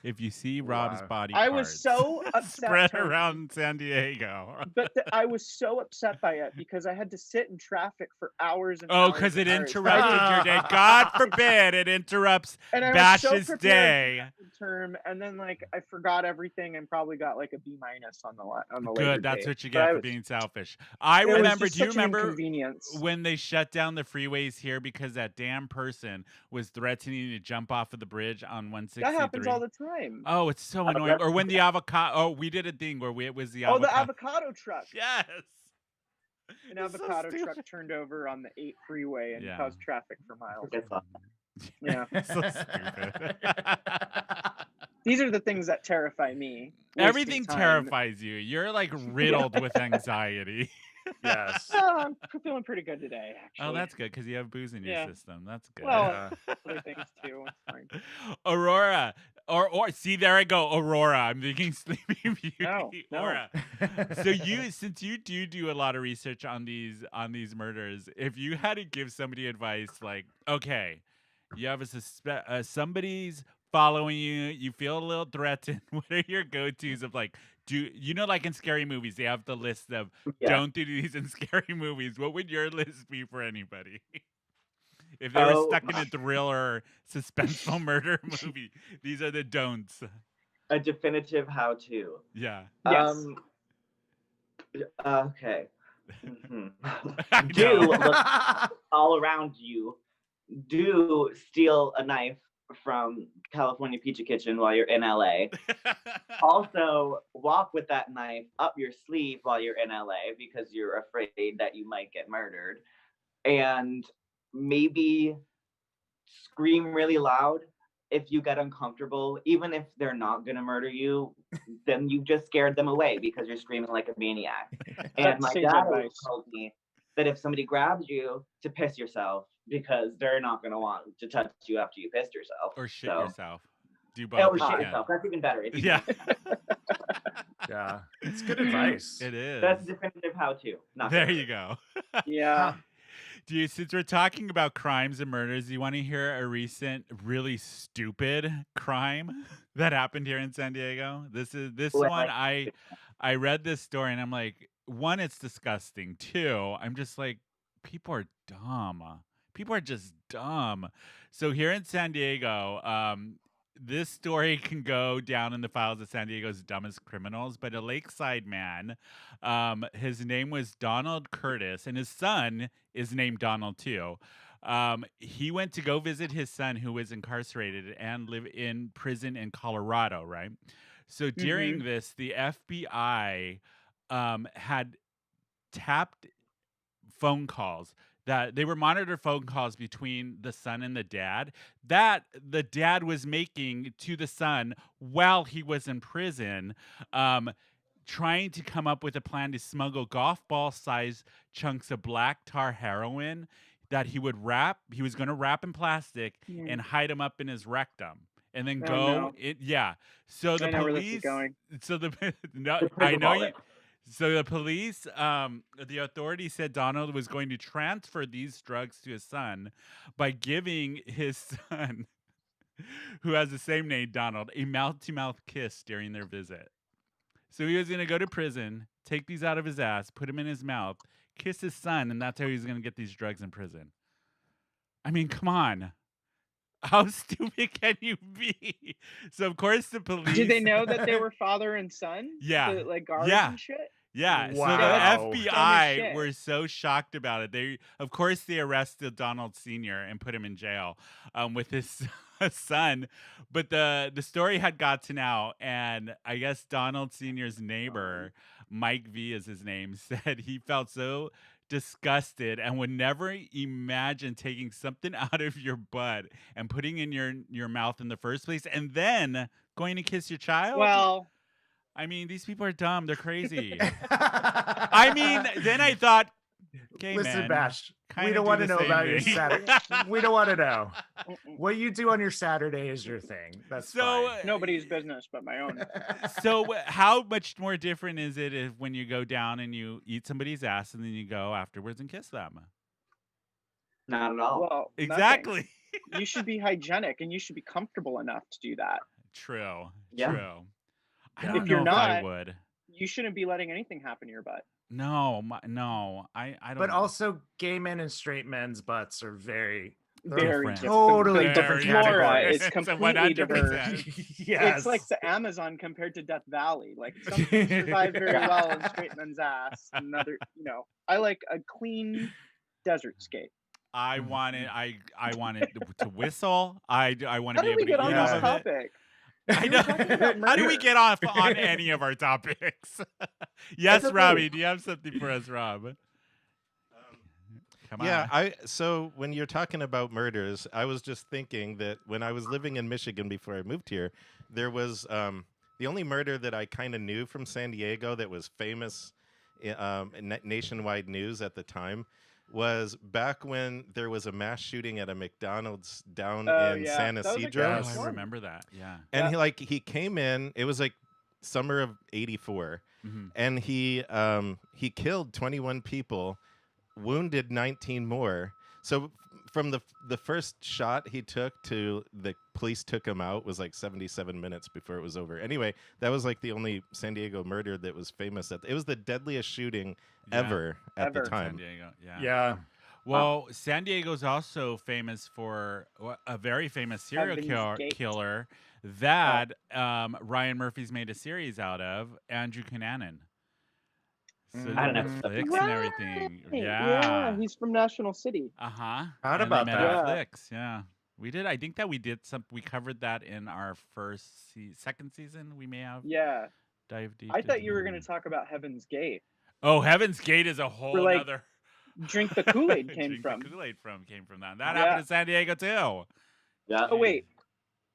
If you see Rob's body I parts, was so upset. Spread around San Diego. But I was so upset by it because I had to sit in traffic for hours and Oh, hours. because it and hours. interrupted your day. God forbid it interrupts And I was Bash's so day. Term, and then like I forgot everything and probably got like a B- on the Good, later that's day. what you get for being selfish. I remember. Do you remember when they shut down the freeways here because that damn person was threatening to jump off of the bridge on 163? That happens all the time. Oh, it's so annoying. Or when the avocado. Oh, we did a thing where it was the avocado. Oh, the avocado truck. Yes. An avocado truck turned over on the 8 freeway and caused traffic for miles. Yeah. So stupid. These are the things that terrify me. Everything terrifies you. You're like riddled with anxiety. Yes. I'm feeling pretty good today, actually. Oh, that's good because you have booze in your system. That's good. Well, other things too. It's fine. Aurora. Or see, there I go. Aurora. I'm thinking Sleeping Beauty. No. Aura. So since you do a lot of research on these murders, if you had to give somebody advice, like, okay, you have somebody's following you, you feel a little threatened. What are your go-tos of like, like in scary movies, they have the list of don't do these in scary movies. What would your list be for anybody? If they were stuck in a thriller, suspenseful murder movie, these are the don'ts. A definitive how-to. Yeah. Yes. Okay. Mm-hmm. Do look all around you. Do steal a knife from California Pizza Kitchen while you're in LA. Also, walk with that knife up your sleeve while you're in LA because you're afraid that you might get murdered. And maybe scream really loud if you get uncomfortable. Even if they're not going to murder you, then you just scared them away because you're screaming like a maniac. And my dad always told me that if somebody grabs you, to piss yourself because they're not going to want to touch you after you pissed yourself. Or shit yourself. Do both. Or shit yourself. That's even better. Yeah. Yeah. It's good advice. It is. That's definitive how-to. There you go. Yeah. Since we're talking about crimes and murders, do you want to hear a recent really stupid crime that happened here in San Diego? This one I read this story and I'm like, one, it's disgusting. Two, I'm just like, people are dumb. People are just dumb. So here in San Diego, this story can go down in the files of San Diego's dumbest criminals, but a lakeside man, his name was Donald Curtis, and his son is named Donald too. He went to go visit his son who was incarcerated and live in prison in Colorado, right? So during this, the FBI had tapped phone calls that they were monitored phone calls between the son and the dad that the dad was making to the son while he was in prison, trying to come up with a plan to smuggle golf ball sized chunks of black tar heroin that he was going to wrap in plastic and hide them up in his rectum and then so the police So the police, the authorities said Donald was going to transfer these drugs to his son by giving his son, who has the same name, Donald, a mouth-to-mouth kiss during their visit. So he was going to go to prison, take these out of his ass, put them in his mouth, kiss his son, and that's how he was going to get these drugs in prison. I mean, come on. How stupid can you be? So, of course, the police... Did they know that they were father and son? Yeah. Like guards and shit? Yeah, wow. So the FBI were so shocked about it. They arrested Donald Sr. and put him in jail with his son. But the story had gotten out, and I guess Donald Sr.'s neighbor, Mike V is his name, said he felt so disgusted and would never imagine taking something out of your butt and putting in your mouth in the first place and then going to kiss your child. Well, I mean, these people are dumb. They're crazy. I mean, then I thought, okay, listen, Bash, we don't want to know about your Saturday. We don't want to know. What you do on your Saturday is your thing. That's fine. Nobody's business but my own. So how much more different is it if when you go down and you eat somebody's ass and then you go afterwards and kiss them? Not at all. Well, exactly. You should be hygienic and you should be comfortable enough to do that. True. Yeah. True. I don't If know you're if not, I would. you shouldn't be letting anything happen to your butt. No, no, I don't. But also, gay men and straight men's butts are very Very Different. totally The different Very flora categories. is It's completely diverse. 100%. Yes. It's like the Amazon compared to Death Valley. Like some things survive very well in straight men's ass. Another, I like a clean desert skate. I wanted to whistle. I want to How be did able we to get eat on off this of it. topic? I We know. were talking about How do we murder. get off on any of our topics? Yes, okay. Robbie, do you have something for us, Rob? Come Yeah, on. so when you're talking about murders, I was just thinking that when I was living in Michigan before I moved here, there was the only murder that I kind of knew from San Diego that was famous in nationwide news at the time was back when there was a mass shooting at a McDonald's down in San That was like the Isidro. first I one. remember that. Yeah. And he came in, it was like summer of 84, and he killed 21 people, wounded 19 more. So from the first shot he took to the police took him out was like 77 minutes before it was over. Anyway, that was like the only San Diego murder that was famous. It was the deadliest shooting ever at the Ever. time. San Diego. Yeah. Yeah. Well, San Diego's also famous for a very famous serial Heaven's Gate. killer that Ryan Murphy's made a series out of, Andrew Cunanan. So I don't know. Netflix and everything. Right. Yeah. He's from National City. Heard about that. Netflix. Yeah. We did. I think that we did we covered that in our second season. We may have Yeah. dived deep. I thought you were into going to talk about Heaven's Gate. Oh, Heaven's Gate is a whole like, other. Drink the Kool-Aid came Drink from. The Kool-Aid came from that. That happened in San Diego too. Yeah. Oh wait,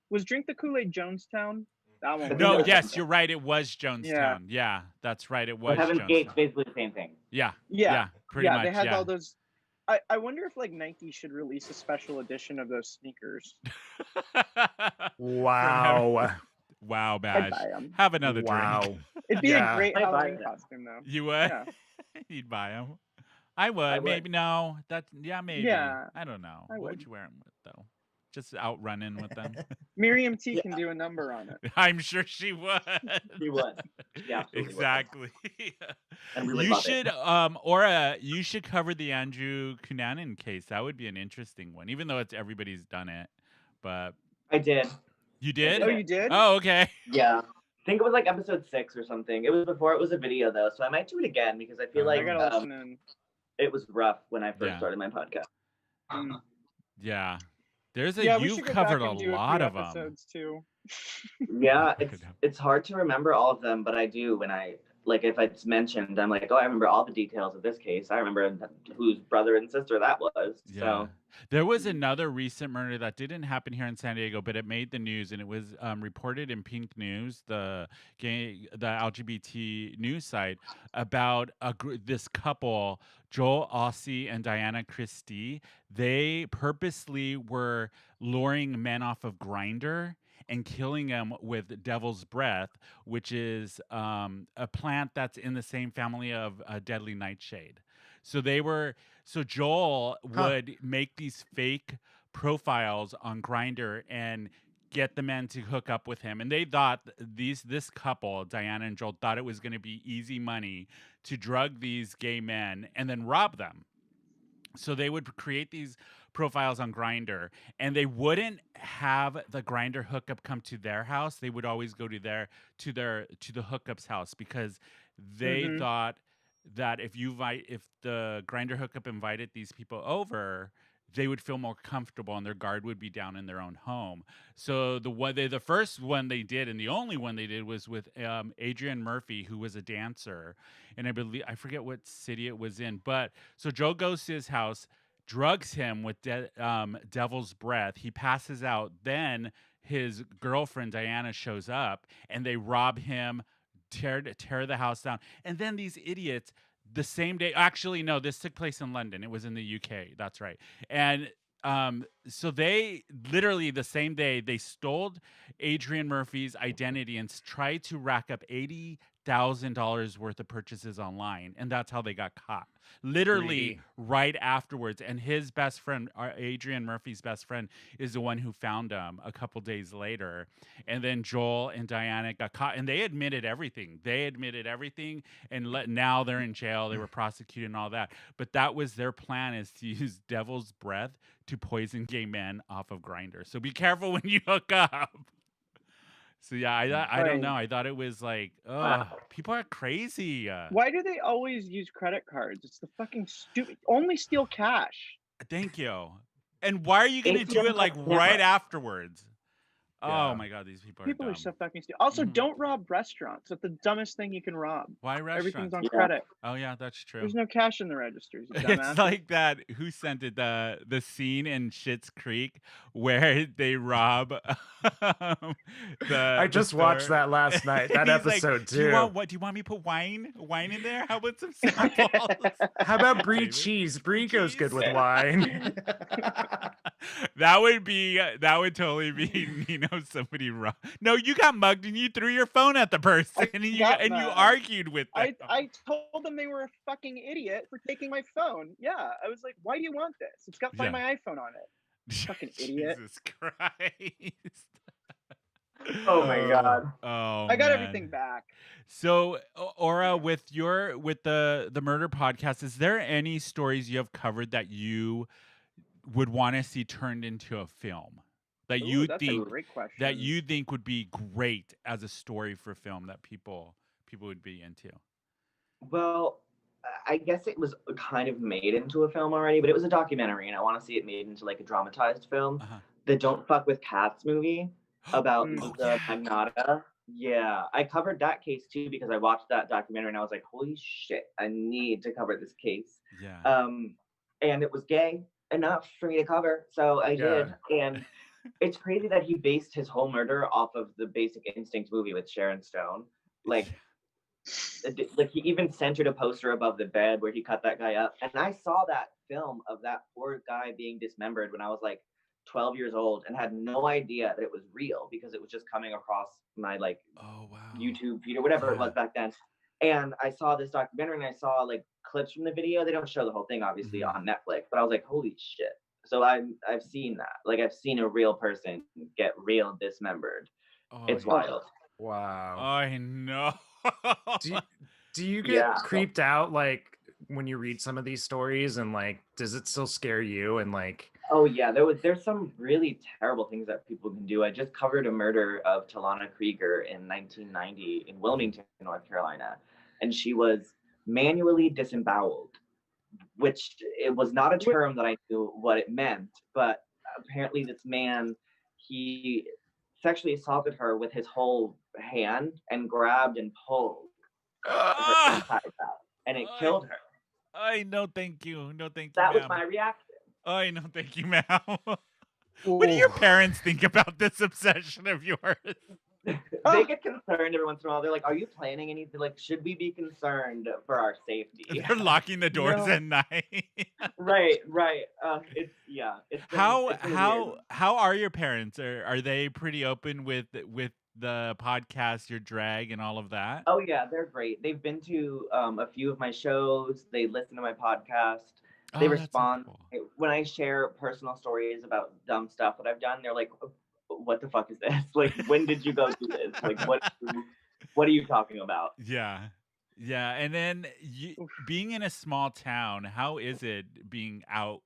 was Drink the Kool-Aid Jonestown? That one. No, was- yes, you're right. It was Jonestown. Yeah, that's right. It was. Well, Heaven's Jonestown. Gate's basically the same thing. Yeah. Yeah. Pretty much. They had all those. I wonder if like Nike should release a special edition of those sneakers. Wow. Wow, I'd Badge. buy 'em. Have another Wow. drink. It'd be Yeah. a great I'd buy Halloween it. costume though. You would? Yeah. You'd buy them. I would. Maybe no. Maybe. Yeah, I don't know. I What would would. you wear them with though? Just out running with them. Miriam T can do a number on it. I'm sure she would. She would. Yeah, absolutely would. Exactly. And we would You love should, it. Aura, you should cover the Andrew Cunanan case. That would be an interesting one, even though everybody's done it. But I did. you did? Oh, you did? Oh, okay. Yeah. I think it was like episode 6 or something. It was before it was a video though, so I might do it again because I feel I like I gotta listen in. it was rough when I first Yeah. started my podcast. Yeah. There's a Yeah, we you've should go covered back a and do lot few of them. episodes too. Yeah, Could have. it's hard to remember all of them, but I do when I like if it's mentioned, I'm like, oh, I remember all the details of this case. I remember whose brother and sister that was. Yeah. So There was another recent murder that didn't happen here in San Diego, but it made the news, and it was reported in Pink News, the LGBT news site, about this couple, Joel Ossie and Diana Christie. They purposely were luring men off of Grindr and killing them with devil's breath, which is a plant that's in the same family of deadly nightshade. So Joel would make these fake profiles on Grindr and get the men to hook up with him. And they thought this couple, Diana and Joel, thought it was going to be easy money to drug these gay men and then rob them. So they would create these profiles on Grindr, and they wouldn't have the Grindr hookup come to their house. They would always go to the hookup's house because they thought that if the Grindr hookup invited these people over, they would feel more comfortable and their guard would be down in their own home. So the first one they did and the only one they did was with Adrian Murphy, who was a dancer, and I forget what city it was in. But so Joe goes to his house, drugs him with devil's breath. He passes out. Then his girlfriend Diana shows up and they rob him, tear the house down. And then these idiots the same day, actually no, this took place in London. It was in the UK. That's right. And so they literally the same day they stole Adrian Murphy's identity and tried to rack up $100,000 worth of purchases online, and that's how they got caught. Literally right afterwards. And his best friend, Adrian Murphy's best friend, is the one who found him a couple days later. And then Joel and Diana got caught, and they admitted everything. And now they're in jail. They were prosecuted and all that. But that was their plan, is to use devil's breath to poison gay men off of Grindr. So be careful when you hook up. So yeah, I don't know. I thought it was like, people are crazy. Why do they always use credit cards? It's the fucking stupid. Only steal cash. Thank you. And why are you going to do it like right afterwards? Oh my God, these people are so fucking stupid. Also, don't rob restaurants. That's the dumbest thing you can rob. Why restaurants? Everything's on credit. Oh yeah, that's true. There's no cash in the registers. It's like that. Who sent it? The scene in Schitt's Creek where they rob. I just watched that last night. That episode too. Do you want me to put wine in there? How about some samples? How about brie cheese? Brie goes good with wine. That would totally be somebody wrong. No, you got mugged and you threw your phone at the person and you argued with them. I told them they were a fucking idiot for taking my phone. Yeah, I was like, why do you want this? It's got Find My iPhone on it. Fucking idiot. Jesus Christ. Oh my God. Oh, I got everything back. So, Aura, with the murder podcast, is there any stories you have covered that you would want to see turned into a film that you think would be great as a story for film that people would be into? Well, I guess it was kind of made into a film already, but it was a documentary, and I want to see it made into like a dramatized film. The Don't Fuck with Cats movie about the Magnata. Yeah, I covered that case too because I watched that documentary and I was like, holy shit, I need to cover this case. Yeah. And it was gay enough for me to cover, so I did. And it's crazy that he based his whole murder off of the Basic Instinct movie with Sharon Stone. Like he even centered a poster above the bed where he cut that guy up. And I saw that film of that poor guy being dismembered when I was like 12 years old and had no idea that it was real because it was just coming across my like YouTube feed or whatever it was back then. And I saw this documentary and I saw like clips from the video. They don't show the whole thing obviously on Netflix, but I was like, holy shit. So I've seen that. Like I've seen a real person get real dismembered. It's wild. Wow. I know. Do you get creeped out like when you read some of these stories, and like does it still scare you? And like, oh yeah, there's some really terrible things that people can do. I just covered a murder of Talana Krieger in 1990 in Wilmington, North Carolina, and she was manually disemboweled, which it was not a term that I knew what it meant, but apparently this man, he sexually assaulted her with his whole hand and grabbed and pulled her inside out, and it killed her. I no thank you. No thank you. That was my reaction. I no thank you, ma'am. What do your parents think about this obsession of yours? They get concerned every once in a while. They're like, are you planning anything? Like, should we be concerned for our safety? They're locking the doors at night. Right. How are your parents? Are they pretty open with the podcast, your drag, and all of that? Oh yeah, they're great. They've been to a few of my shows. They listen to my podcast. They respond so cool. When I share personal stories about dumb stuff that I've done. They're like, what the fuck is this? Like, when did you go do this? Like, what are you talking about? Yeah. And then being in a small town, how is it being out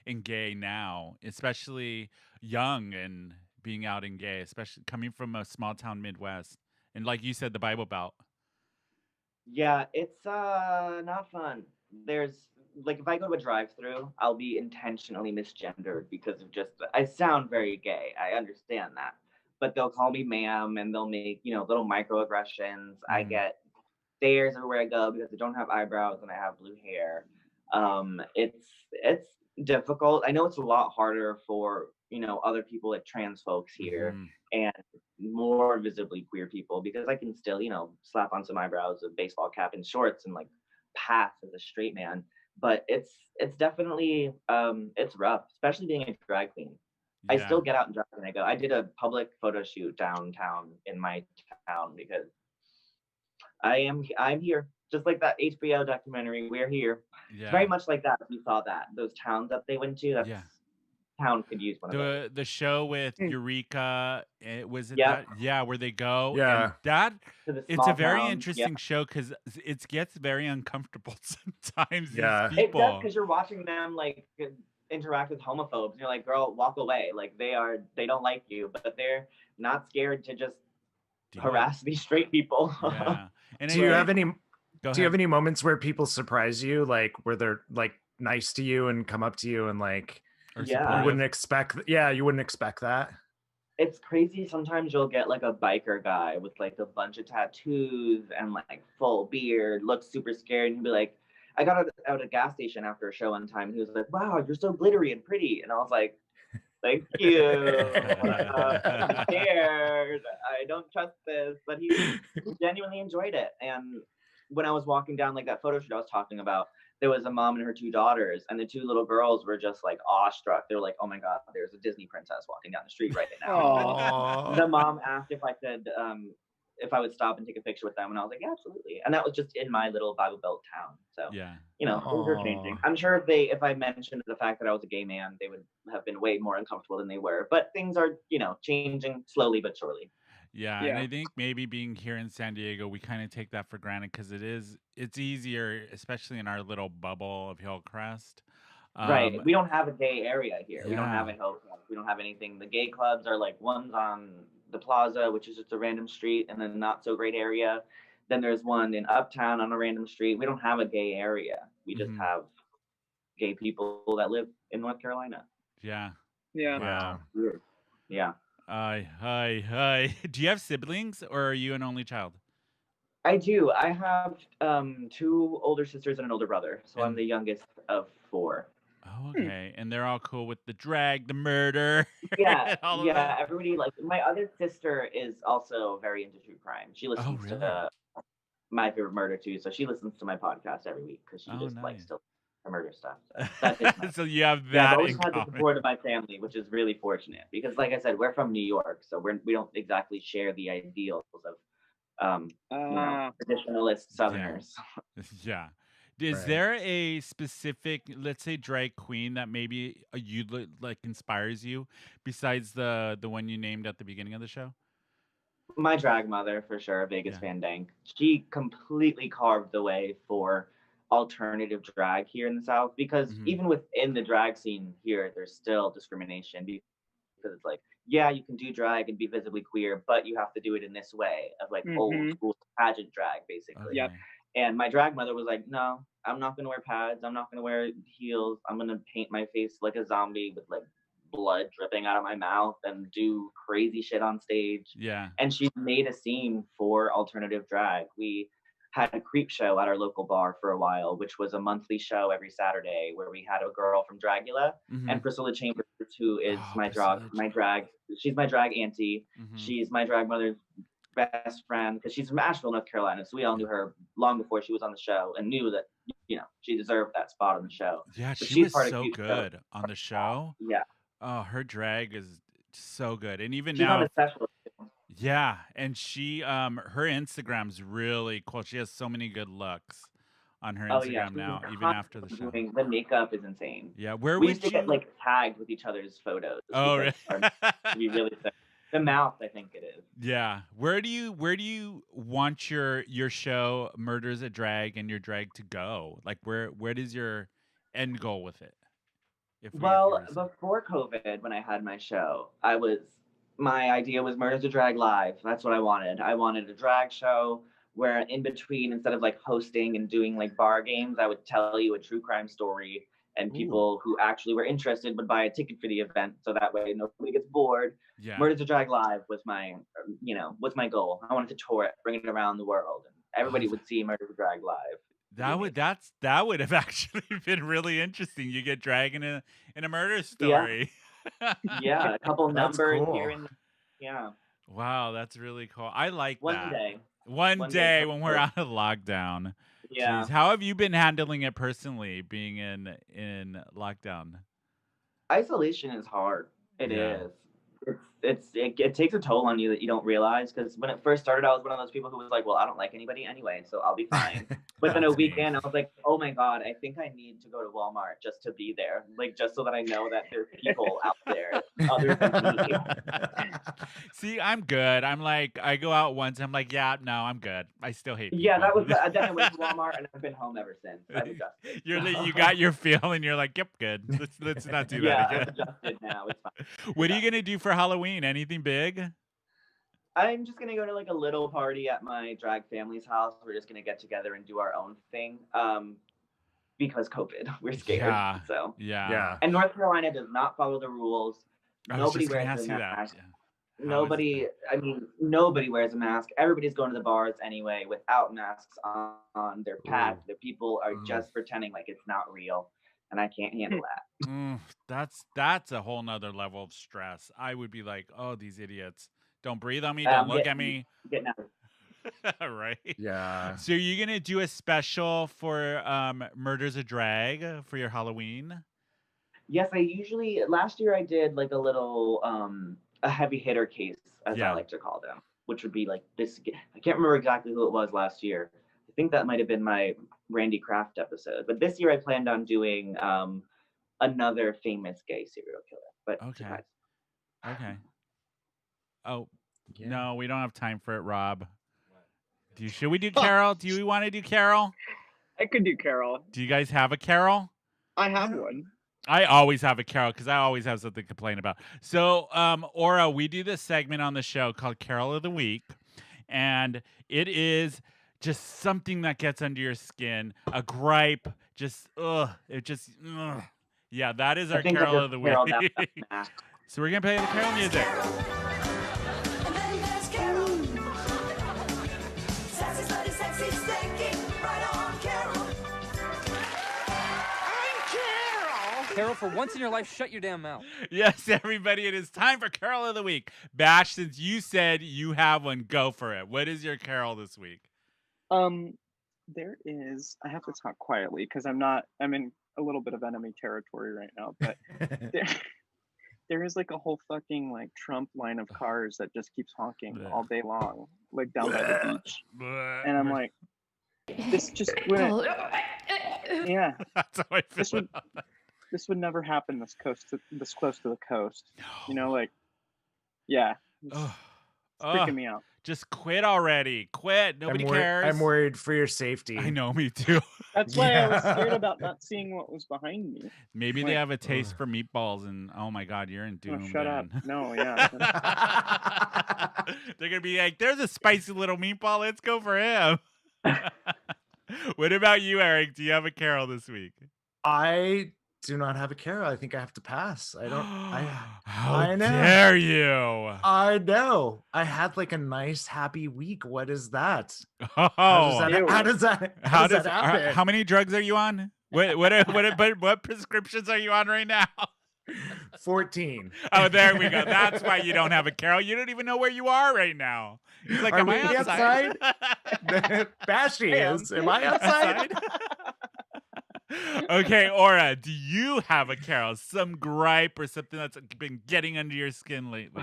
and gay now, especially young and being out and gay, especially coming from a small town Midwest? And like you said, the Bible Belt. Yeah, it's not fun. There's like, if I go to a drive-through, I'll be intentionally misgendered because of just, I sound very gay. I understand that. But they'll call me ma'am and they'll make, little microaggressions. I get stares everywhere I go because I don't have eyebrows and I have blue hair. It's difficult. I know it's a lot harder for, other people like trans folks here and more visibly queer people because I can still, slap on some eyebrows, a baseball cap and shorts and like pass as a straight man. But it's definitely it's rough, especially being a drag queen. I still get out and drag when I go. I did a public photo shoot downtown in my town because I'm here. Just like that HBO documentary, We're Here. Yeah. It's very much like that. If you saw that, those towns that they went to, town could use one of those. The show with Eureka, was it Yeah. that? Yeah, where they go. Yeah. And it's a very interesting show because it gets very uncomfortable sometimes. Yeah. These people. It does, because you're watching them like interact with homophobes. And you're like, girl, walk away. Like they don't like you, but they're not scared to just harass these straight people. Yeah. And do you have any moments where people surprise you, like where they're like nice to you and come up to you and like you wouldn't expect that? It's crazy. Sometimes you'll get like a biker guy with like a bunch of tattoos and like full beard, looks super scared, and he'll be like, I got out at a gas station after a show one time, and he was like, wow, you're so glittery and pretty. And I was like, thank you. I'm scared. I don't trust this. But he genuinely enjoyed it. And when I was walking down like that photo shoot I was talking about, there was a mom and her two daughters, and the two little girls were just like awestruck. They were like, oh my God, there's a Disney princess walking down the street right now. The mom asked if I could, if I would stop and take a picture with them, and I was like, yeah, absolutely. And that was just in my little Bible Belt town. So you know, things are changing. I'm sure if I mentioned the fact that I was a gay man, they would have been way more uncomfortable than they were. But things are, you know, changing slowly but surely. Yeah, and I think maybe being here in San Diego, we kind of take that for granted because it's easier, especially in our little bubble of Hillcrest. Right. We don't have a gay area here. We don't have a Hillcrest. We don't have anything. The gay clubs are like one's on the Plaza, which is just a random street, and then not so great area. Then there's one in Uptown on a random street. We don't have a gay area. We just have gay people that live in North Carolina. Yeah. Yeah. Wow. Yeah. Hi. Do you have siblings, or are you an only child? I do. I have 2 older sisters and an older brother. So I'm the youngest of 4. Oh, okay. And they're all cool with the drag, the murder. Yeah. Yeah. Everybody, like, my other sister is also very into true crime. She listens to My Favorite Murder too. So she listens to my podcast every week because she just likes to murder stuff. So, that is nice. So you have that. I've always had the support of my family, which is really fortunate because, like I said, we're from New York, so we don't exactly share the ideals of you know, traditionalist Southerners. Yeah. Is there a specific, let's say, drag queen that maybe you like inspires you besides the one you named at the beginning of the show? My drag mother, for sure, Vegas Van Dank. She completely carved the way for alternative drag here in the South, because even within the drag scene here, there's still discrimination because it's like, yeah, you can do drag and be visibly queer, but you have to do it in this way of like old school pageant drag, basically. Okay. And my drag mother was like, no, I'm not going to wear pads. I'm not going to wear heels. I'm going to paint my face like a zombie with like blood dripping out of my mouth and do crazy shit on stage. Yeah. And she made a scene for alternative drag. We had a creep show at our local bar for a while, which was a monthly show every Saturday where we had a girl from Dragula and Priscilla Chambers, who is my drag. She's my drag auntie. She's my drag mother's best friend because she's from Asheville, North Carolina. So we all knew her long before she was on the show and knew that, you know, she deserved that spot on the show. Yeah, so she was so good on the show. Yeah. Oh, her drag is so good. And even she's now, on a special. yeah, and she her Instagram's really cool. She has so many good looks on her Instagram now, even after the show. The makeup is insane. Yeah, where we would used to get like tagged with each other's photos? Oh, really? We really the mouth, I think it is. Yeah. Where do you want your show Murders a Drag and your drag to go? Like where is your end goal with it? Before COVID, when I had my show, my idea was Murders a Drag Live. That's what I wanted. I wanted a drag show where in between, instead of like hosting and doing like bar games, I would tell you a true crime story, and people who actually were interested would buy a ticket for the event, so that way nobody gets bored. Yeah. Murders a Drag Live was my goal. I wanted to tour it, bring it around the world, and everybody would see Murders a Drag Live. That would have actually been really interesting. You get drag in a murder story. Yeah, a couple numbers here and Wow, that's really cool. I like that. One day when we're out of lockdown. Yeah. Jeez, how have you been handling it personally, being in lockdown? Isolation is hard. It is. it takes a toll on you that you don't realize, because when it first started, I was one of those people who was like, well, I don't like anybody anyway, so I'll be fine. But then a weekend, I was like, oh my God, I think I need to go to Walmart just to be there, like just so that I know that there's people out there other than me. See, I'm good. I'm like, I go out once, I'm like, yeah, no, I'm good. I still hate people. Yeah, that was then I went to Walmart and I've been home ever since. I've adjusted. You got your feel and you're like, yep, good. Let's not do that again. I've adjusted now. It's fine. What are you gonna do for Halloween? Anything big? I'm just gonna go to like a little party at my drag family's house. We're just gonna get together and do our own thing. Because COVID, we're scared. Yeah. So yeah. And North Carolina does not follow the ruls. Nobody wears a mask. Nobody wears a mask. Everybody's going to the bars anyway without masks on. They're packed. The people are just pretending like it's not real, and I can't handle that. That's a whole nother level of stress. I would be like, oh, these idiots. Don't breathe on me. Don't look at me. Getting out. Right. Yeah. So you're gonna do a special for Murders a Drag for your Halloween? Yes, last year I did like a little a heavy hitter case, as I like to call them, which would be like this. I can't remember exactly who it was last year. I think that might have been my Randy Kraft episode. But this year I planned on doing another famous gay serial killer. But okay. Oh, no, we don't have time for it, Rob. Should we do Carol? Do you want to do Carol? I could do Carol. Do you guys have a Carol? I have one. I always have a Carol because I always have something to complain about. So, Aura, we do this segment on the show called Carol of the Week, and it is just something that gets under your skin, a gripe, Yeah, that is our Carol of the Week. So we're going to play the Carol music. Carol, for once in your life, shut your damn mouth. Yes, everybody, it is time for Carol of the Week. Bash, since you said you have one, go for it. What is your Carol this week? There is, I have to talk quietly because I'm in a little bit of enemy territory right now, but there is like a whole fucking like Trump line of cars that just keeps honking all day long, like down by the beach. And I'm like, this just wouldn't, yeah. That's how I feel. This would never happen this close to the coast. No. You know, like, yeah. It's freaking me out. Just quit already. Quit. Nobody cares. I'm worried for your safety. I know, me too. That's why I was scared about not seeing what was behind me. Maybe they have a taste for meatballs, and oh my God, you're in doom. Oh, shut up. No, yeah. They're gonna be like, "There's a spicy little meatball. Let's go for him." What about you, Eric? Do you have a Carol this week? I do not have a Carol. I think I have to pass. I don't. How dare you? I know. I had like a nice, happy week. What is that? Oh, how does that happen? How many drugs are you on? What prescriptions are you on right now? 14. Oh, there we go. That's why you don't have a Carol. You don't even know where you are right now. He's like, am I outside? Bashy is. Am I outside? Okay, Aura, do you have a Carol? Some gripe or something that's been getting under your skin lately?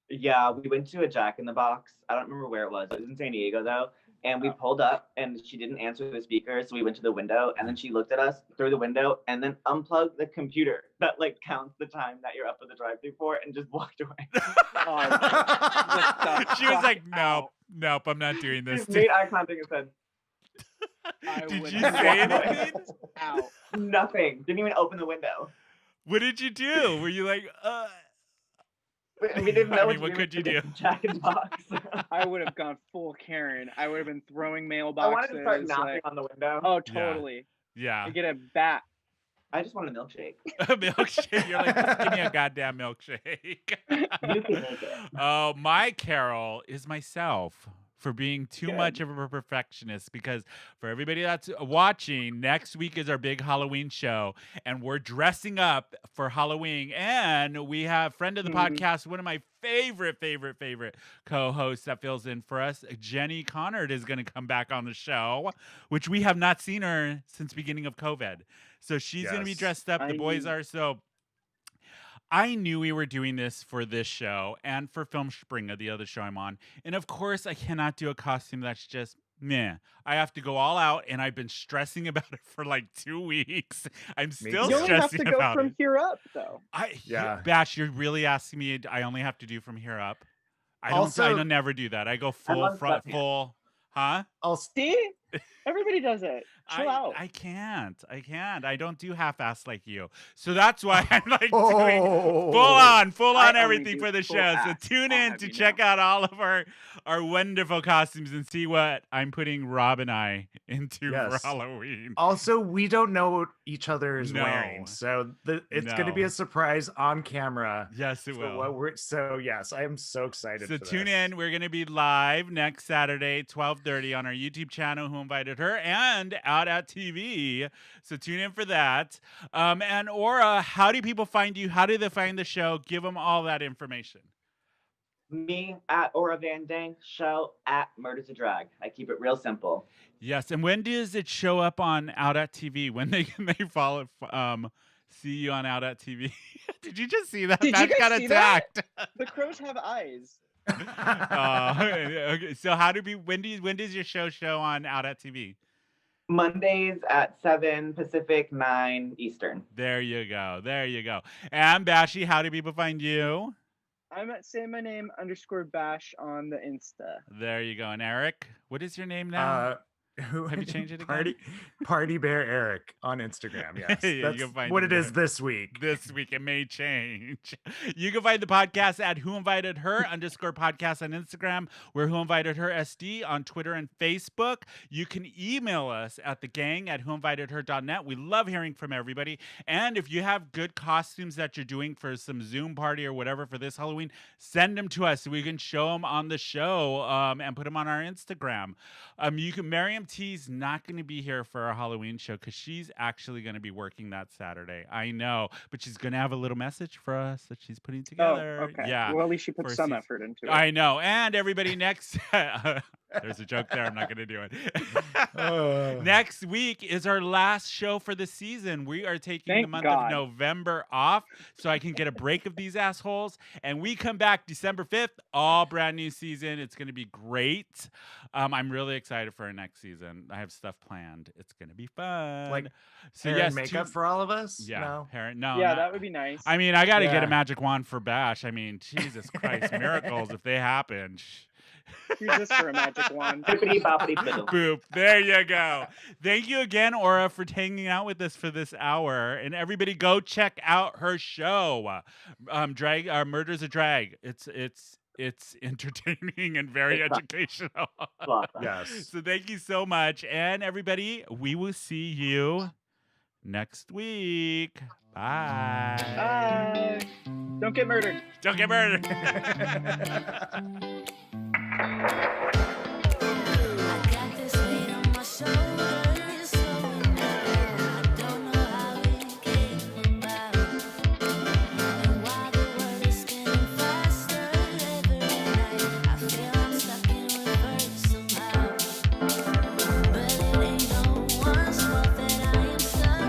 Yeah, we went to a Jack in the Box. I don't remember where it was. It was in San Diego, though. And we pulled up, and she didn't answer the speaker, so we went to the window, and then she looked at us through the window, and then unplugged the computer that, like, counts the time that you're up at the drive-thru for, and just walked away. She was like, nope, I'm not doing this. She made eye contact and said, did you say anything? Nothing. Didn't even open the window. What did you do? Were you like, We didn't know. what could you do? Jack in the Box. I would have gone full Karen. I would have been throwing mailboxes. I wanted to start knocking on the window. Oh, totally. Yeah. You get a bat. I just want a milkshake. A milkshake? You're like, just give me a goddamn milkshake. You can make it. Oh, my Carol is myself. For being too much of a perfectionist, because for everybody that's watching, next week is our big Halloween show, and we're dressing up for Halloween, and we have friend of the podcast, one of my favorite co-hosts that fills in for us, Jenny Connard, is going to come back on the show, which we have not seen her since beginning of COVID. So she's going to be dressed up. The boys are. So I knew we were doing this for this show and for Film Springa, the other show I'm on. And of course, I cannot do a costume that's just meh. I have to go all out, and I've been stressing about it for like 2 weeks. I'm still You only have stressing to go about from it. here up, though. Bash, you're really asking me? I only have to do from here up. I don't never do that. I go full. Huh? I'll see. Everybody does it. Chill out. I can't. I don't do half-ass like you. So that's why I'm like doing full on everything for the show. So tune in to check out all of our wonderful costumes and see what I'm putting Rob and I into for Halloween. Also, we don't know what each other is wearing, so it's going to be a surprise on camera. Yes, it will. Yes, I am so excited. So tune in. We're going to be live next Saturday, 12:30 on our YouTube channel, Who Invited Her, and out at TV. So tune in for that. And Aura, how do people find you? How do they find the show? Give them all that information. Me at Aura Van Dank, show at Murderous a Drag. I keep it real simple. Yes, and when does it show up on Out at TV? When they follow see you on Out at TV? Did you just see that? Did you guys see attacked. That? The crows have eyes. Okay. So when does your show on Out at TV? Mondays at 7 Pacific, 9 Eastern. There you go. And Bashy, how do people find you? I'm at say my name _Bash on the Insta. There you go. And Eric, what is your name now? Have you changed it again? Party Bear Eric on Instagram. Yes, that's what it is this week. This week it may change. You can find the podcast at Who Invited Her _podcast on Instagram. We're Who Invited Her SD on Twitter and Facebook. You can email us at thegang@whoinvitedher.net. We love hearing from everybody. And if you have good costumes that you're doing for some Zoom party or whatever for this Halloween, send them to us so we can show them on the show and put them on our Instagram. Miriam T's not going to be here for our Halloween show because she's actually going to be working that Saturday. I know, but she's going to have a little message for us that she's putting together. Oh, okay. Yeah. Well, at least she put some effort into it. I know. And everybody next... There's a joke there. I'm not going to do it. Next week is our last show for the season. We are taking the month of November off so I can get a break of these assholes. And we come back December 5th, all brand new season. It's going to be great. I'm really excited for our next season. I have stuff planned. It's going to be fun. Like hair and makeup for all of us? Yeah. No. Yeah, that would be nice. I mean, I got to get a magic wand for Bash. I mean, Jesus Christ, miracles if they happen. Use this for a magic wand. Boop. There you go. Thank you again, Aura, for hanging out with us for this hour. And everybody go check out her show. Murder's a Drag. It's entertaining and very educational. Yes. So thank you so much. And everybody, we will see you next week. Bye. Bye. Don't get murdered. Don't get murdered.